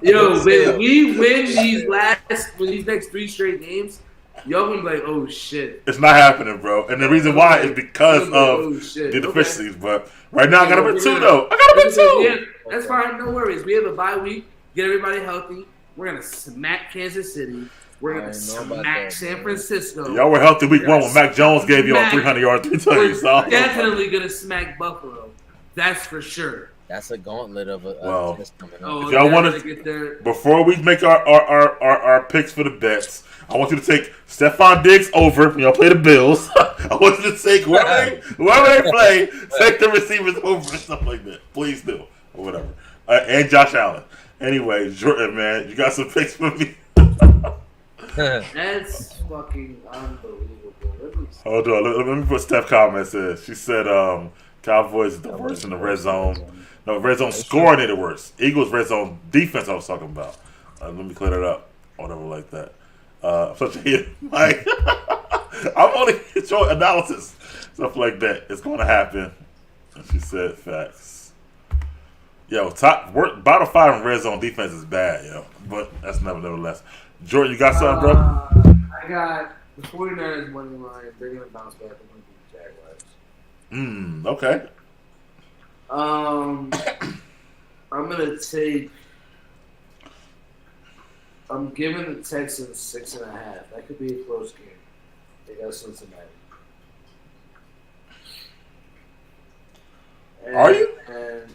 Yo, when we win these next 3 straight games, y'all gonna be like, oh shit. It's not happening, bro. And the reason why is because Oh, of shit. the Okay. deficiencies. But right now, I got a bit We're 2 gonna- though. I got a bit 2. Yeah, that's fine. No worries. We have a bye week. Get everybody healthy. We're gonna smack Kansas City. We're gonna I know about smack that, San man. Francisco. Y'all were healthy week 1 when Mac Jones gave you all Smack. 300 yards 3 We're times. So. definitely gonna smack Buffalo. That's for sure. That's a gauntlet of a Well, test coming up. Oh, If y'all they're wanna- gonna get their. Before we make our picks for the bets, I want you to take Stephon Diggs over when y'all play the Bills. I want you to take whoever they play, take the receivers over and stuff like that. Please do. Or whatever. And Josh Allen. Anyway, Jordan, man, you got some picks for me? That's fucking unbelievable. Let me see. Hold on. Let me put Steph comments in. She said Cowboys is the worst in the red zone. No, red zone scoring it the worst. Eagles red zone defense I was talking about. Let me clear that up. Whatever like that. I'm such a hit. Like, I'm only enjoying analysis. Stuff like that. It's going to happen. And she said facts. Yo, bottom 5 in red zone defense is bad, yo. But that's nevertheless. Jordan, you got something, bro? I got the 49ers money line. They're going to bounce back. They're going to beat the Jaguars. Okay. I'm going to take. I'm giving the Texans 6.5. That could be a close game. They got Cincinnati. Are you?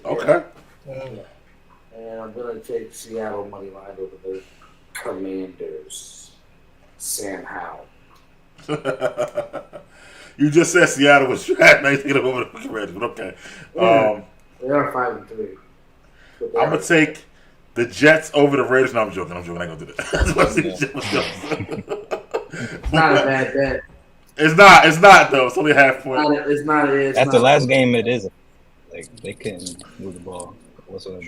Okay. Okay. And I'm gonna take Seattle money line over the Commanders. Sam Howell. You just said Seattle was trash. Now you thinking over the Commanders, but okay. They are 5-3. I'm gonna take the Jets over the Raiders. No, I'm joking. I ain't gonna do that. It's not a bad bet. It's not though. It's only half point. It's not. After last game, it isn't. Like they couldn't move the ball whatsoever.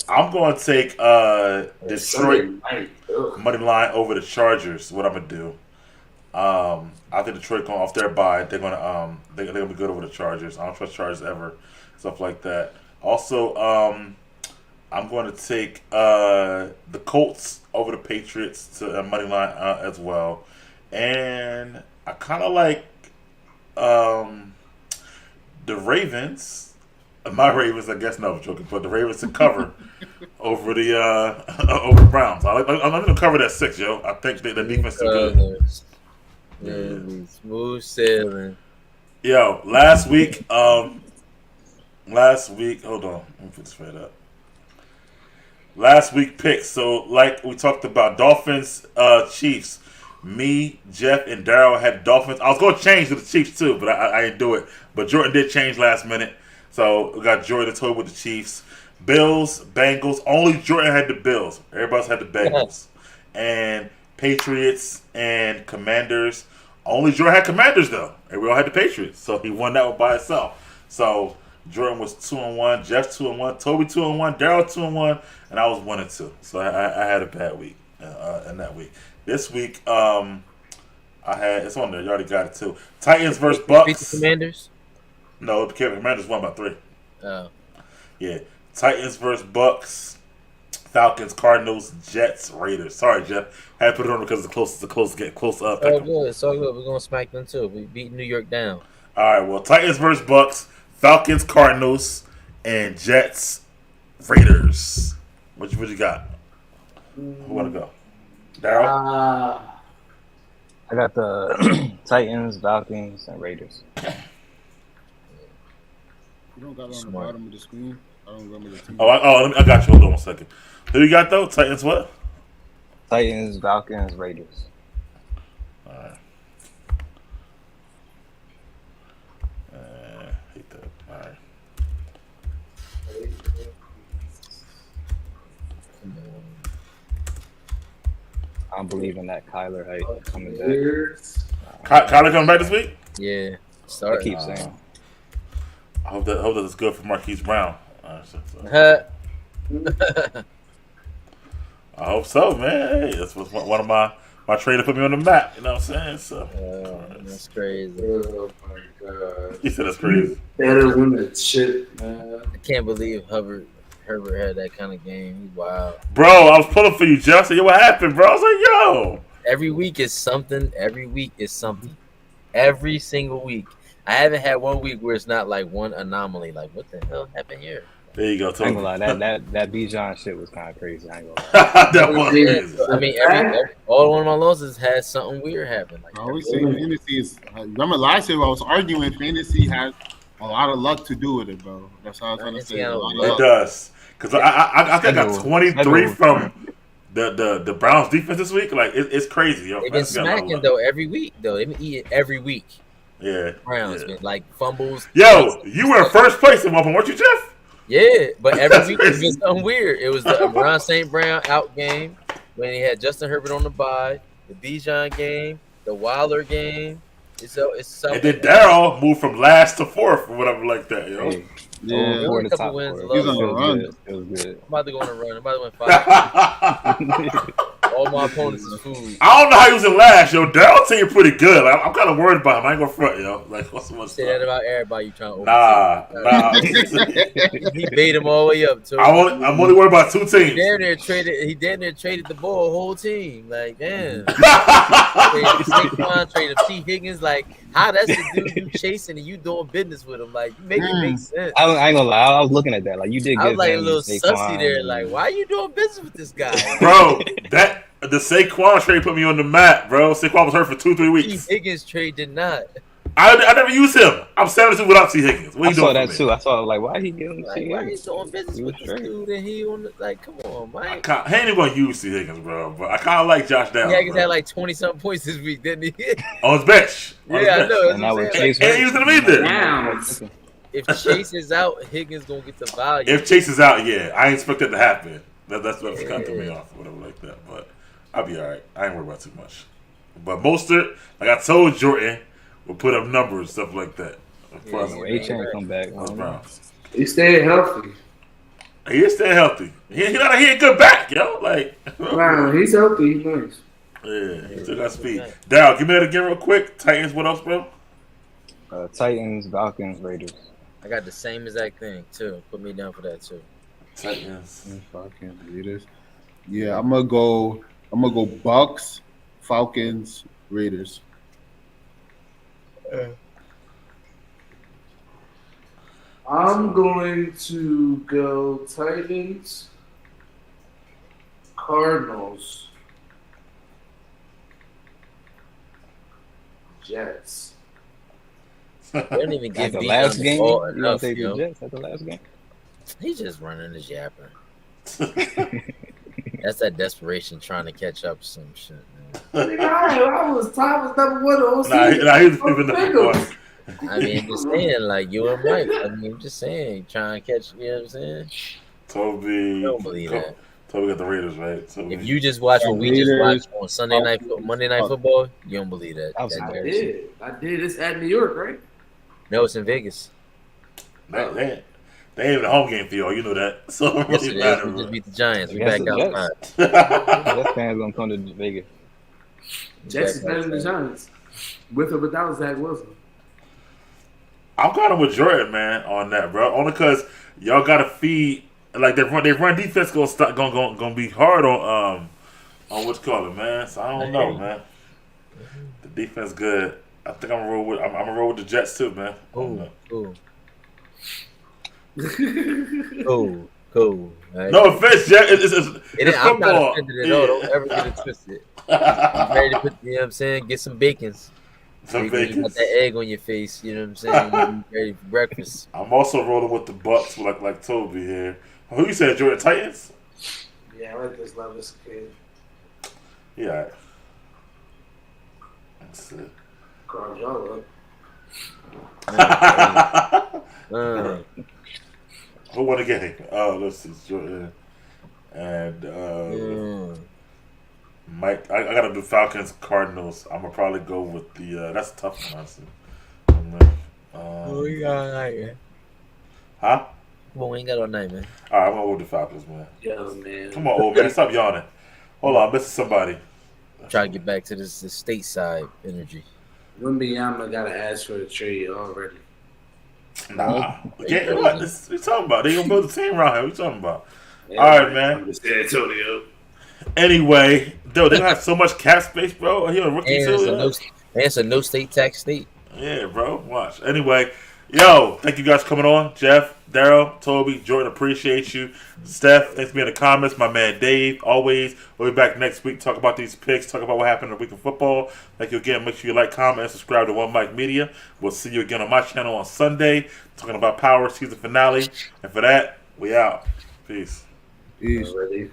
I'm going to take Detroit money line over the Chargers. What I'm gonna do? I think Detroit going off their bye. They're gonna they're gonna be good over the Chargers. I don't trust Chargers ever. Stuff like that. Also, I'm going to take the Colts over the Patriots to money line as well, and I kind of like the Ravens. My Ravens, I guess, no, I'm joking, but the Ravens to cover over the over the Browns. I'm going to cover that 6, yo. I think the defense is good. Yeah, smooth sailing. Yo, last week, hold on, let me put this straight up. Last week picks. So, like we talked about, Dolphins, Chiefs. Me, Jeff, and Daryl had Dolphins. I was going to change to the Chiefs too, but I didn't do it. But Jordan did change last minute. So, we got Jordan to toy with the Chiefs. Bills, Bengals. Only Jordan had the Bills. Everybody else had the Bengals. And Patriots and Commanders. Only Jordan had Commanders, though. And we all had the Patriots. So, he won that one by itself. So, Jordan was 2-1. Jeff 2-1. Toby 2-1. Daryl 2-1. And I was 1-2. So, I had a bad week in that week. This week, I had, it's on there. You already got it, too. Titans versus Bucks. Beat the Commanders? No, the Commanders won by 3. Oh. Yeah. Titans versus Bucks. Falcons, Cardinals, Jets, Raiders. Sorry, Jeff. I had to put it on because it's getting close up. Oh, good. It's all good. We're going to smack them, too. We beat New York down. All right, well, Titans versus Bucks, Falcons, Cardinals, and Jets, Raiders. What you got? Who want to go? Daryl? I got the Titans, Falcons, and Raiders. You don't got it on the bottom of the screen. I don't remember the team. I got you. Hold on 1 second. Who you got though? Titans what? Titans, Falcons, Raiders. All right. Hate that. All right. I don't believe in that Kyler hype coming back. Kyler coming back this week? Yeah. I keep saying. I hope that it's good for Marquise Brown. Huh. I hope so, man. Hey, that's one of my trader put me on the map. You know what I'm saying? So that's crazy. Oh my god! He said that's crazy. Better win that shit, man. I can't believe Herbert had that kind of game. He's wild. Bro, I was pulling for you, Jeff. I said, yo, what happened, bro? I was like, yo. Every week is something. Every week is something. Every single week. I haven't had 1 week where it's not like one anomaly. Like, what the hell happened here? There you go. I ain't gonna lie, that Bijan shit was kind of crazy. I ain't gonna lie. That was crazy. I mean, all one of my losses had something weird happen. Like, I always say fantasy is. Remember last year I was arguing fantasy has a lot of luck to do with it, bro. That's how I was trying to say. It does, because I think I got 23 from the Browns defense this week. Like it's crazy, yo. They've been smacking though every week though. They've been eating every week. Yeah, Browns been like fumbles. Yo, you were in first place at one point, weren't you, Jeff? Yeah, but every week it's been something weird. It was the Ron St. Brown out game when he had Justin Herbert on the bye, the Bijan game, the Wilder game. It's something. And then Daryl moved from last to fourth or whatever like that, yo. Hey, Yeah. For a the couple top wins, four. love He's on a Feels run. good. Feels good. I'm about to go on a run. I'm about to win 5. All my opponents is food. I don't know how he was in last, yo. Daryl team pretty good. I'm kind of worried about him. I ain't gonna front, yo. Like, what's so much Say that stuff? about everybody you trying to Nah. overtake. He bait him all the way up. So I'm only worried about two teams. He damn near traded the ball whole team. Like, damn. Traded Saquon, traded T. Higgins. Like, how that's the dude you chasing and you doing business with him. Like, you make it make sense. I ain't gonna lie. I was looking at that. Like you did. I was give like a him little Saquon sussy there. and- Like, why are you doing business with this guy? Bro, the Saquon trade put me on the map, bro. Saquon was hurt for 2-3 T. weeks. Higgins trade did not. I never used him. I'm 72 without T. Higgins. What I you saw doing that for me? too. I saw like why he giving Like, T. why are you Higgins? doing business He with was this straight. dude and he on the, like, come on, Mike. He ain't even gonna use T. Higgins, bro. But I kind of like Josh Downs. Higgins bro. had like 20-something points this week, didn't he? On his bench. On his Yeah, I bench. know. And now with That's what I'm saying. Chase And he was in the either. Downs. If Chase is out, Higgins gonna get the value. If Chase is out, yeah, I ain't expect that to happen. That's what's kind of threw me off, or whatever like that. But I'll be all right. I ain't worried about too much. But Mostert, like I told Jordan, will put up numbers and stuff like that. Yeah, A-Chain come back. Those Browns. He stayed healthy. He is still healthy. He a good back, yo. Like, Wow, he's healthy. He's nice. yeah, he still got speed. Dow, give me that again real quick. Titans, what else, bro? Titans, Falcons, Raiders. I got the same exact thing too. Put me down for that too. Titans. Falcons, Raiders. Yeah, I'm gonna go Bucks, Falcons, Raiders. I'm going to go Titans, Cardinals, Jets. They don't even At give the me last game, ball you gonna enough, take the yo. Jets at the last game? He's just running his yapper. That's that desperation trying to catch up some shit, man. I was number one all Nah, season. he was even the one. I mean, just saying, like, you and Mike. I mean, just saying, trying to catch, you know what I'm saying? Toby. I don't believe that. Toby got the Raiders, right? Toby. If you just watch what we just Raiders, watched on Monday Night Football, you don't believe that. That was That I embarrassing. difference. did. I did. It's at New York, right? No, it's in Vegas. They ain't even a home game for y'all. You know that. So it Yes, really it is. matter. We just beat the Giants. We Against back the Jets. outside. Jets fans gonna come to Vegas. Jets is Back better than the outside. Giants. With or without Zach Wilson. I'm kind of with Jordan, man, on that, bro. Only because y'all got to feed. Like they run defense gonna be hard on what you call it, man. So I don't know, man. The defense good. I think I'm gonna roll with the Jets too, man. Cool. Cool. Right? No offense, Jet. It's I'm not football. offended at all. Don't ever get it twisted. I'm ready to put, you know what I'm saying? Get some bacons. Some You got Vegas. that egg on your face, you know what I'm saying? You be ready for breakfast. I'm also rolling with the Bucks, like Toby here. Who you said, Jordan? Titans? Yeah, I like this Levis kid. Yeah. That's it. Carl y'all up. Who won the game? Oh, let's see, Jordan and Mike. I gotta do Falcons, Cardinals. I'm gonna probably go with the. That's a tough one, honestly. We got all night, man. Huh? Come on, we ain't got all night, man. All right, I'm gonna go with the Falcons, man. Yo, man. Come on, old man, stop yawning. Hold on, I'm missing somebody. Try to get back to this stateside energy. Wembanyama got to ask for the trade already. Nah, okay, what you talking about? They gonna build a team around here. What you talking about? Yeah, All right, man. I'm San Antonio. Anyway, dude, they have so much cap space, bro. He a rookie And too. it's a no state tax state. Yeah, bro. Watch. Anyway, yo, thank you guys for coming on. Jeff, Daryl, Toby, Jordan, appreciate you. Steph, thanks for being in the comments. My man Dave, always. We'll be back next week. Talk about these picks. Talk about what happened in the week of football. Thank you again. Make sure you like, comment, and subscribe to One Mic Media. We'll see you again on my channel on Sunday. Talking about Power season finale. And for that, we out. Peace. Peace. Already.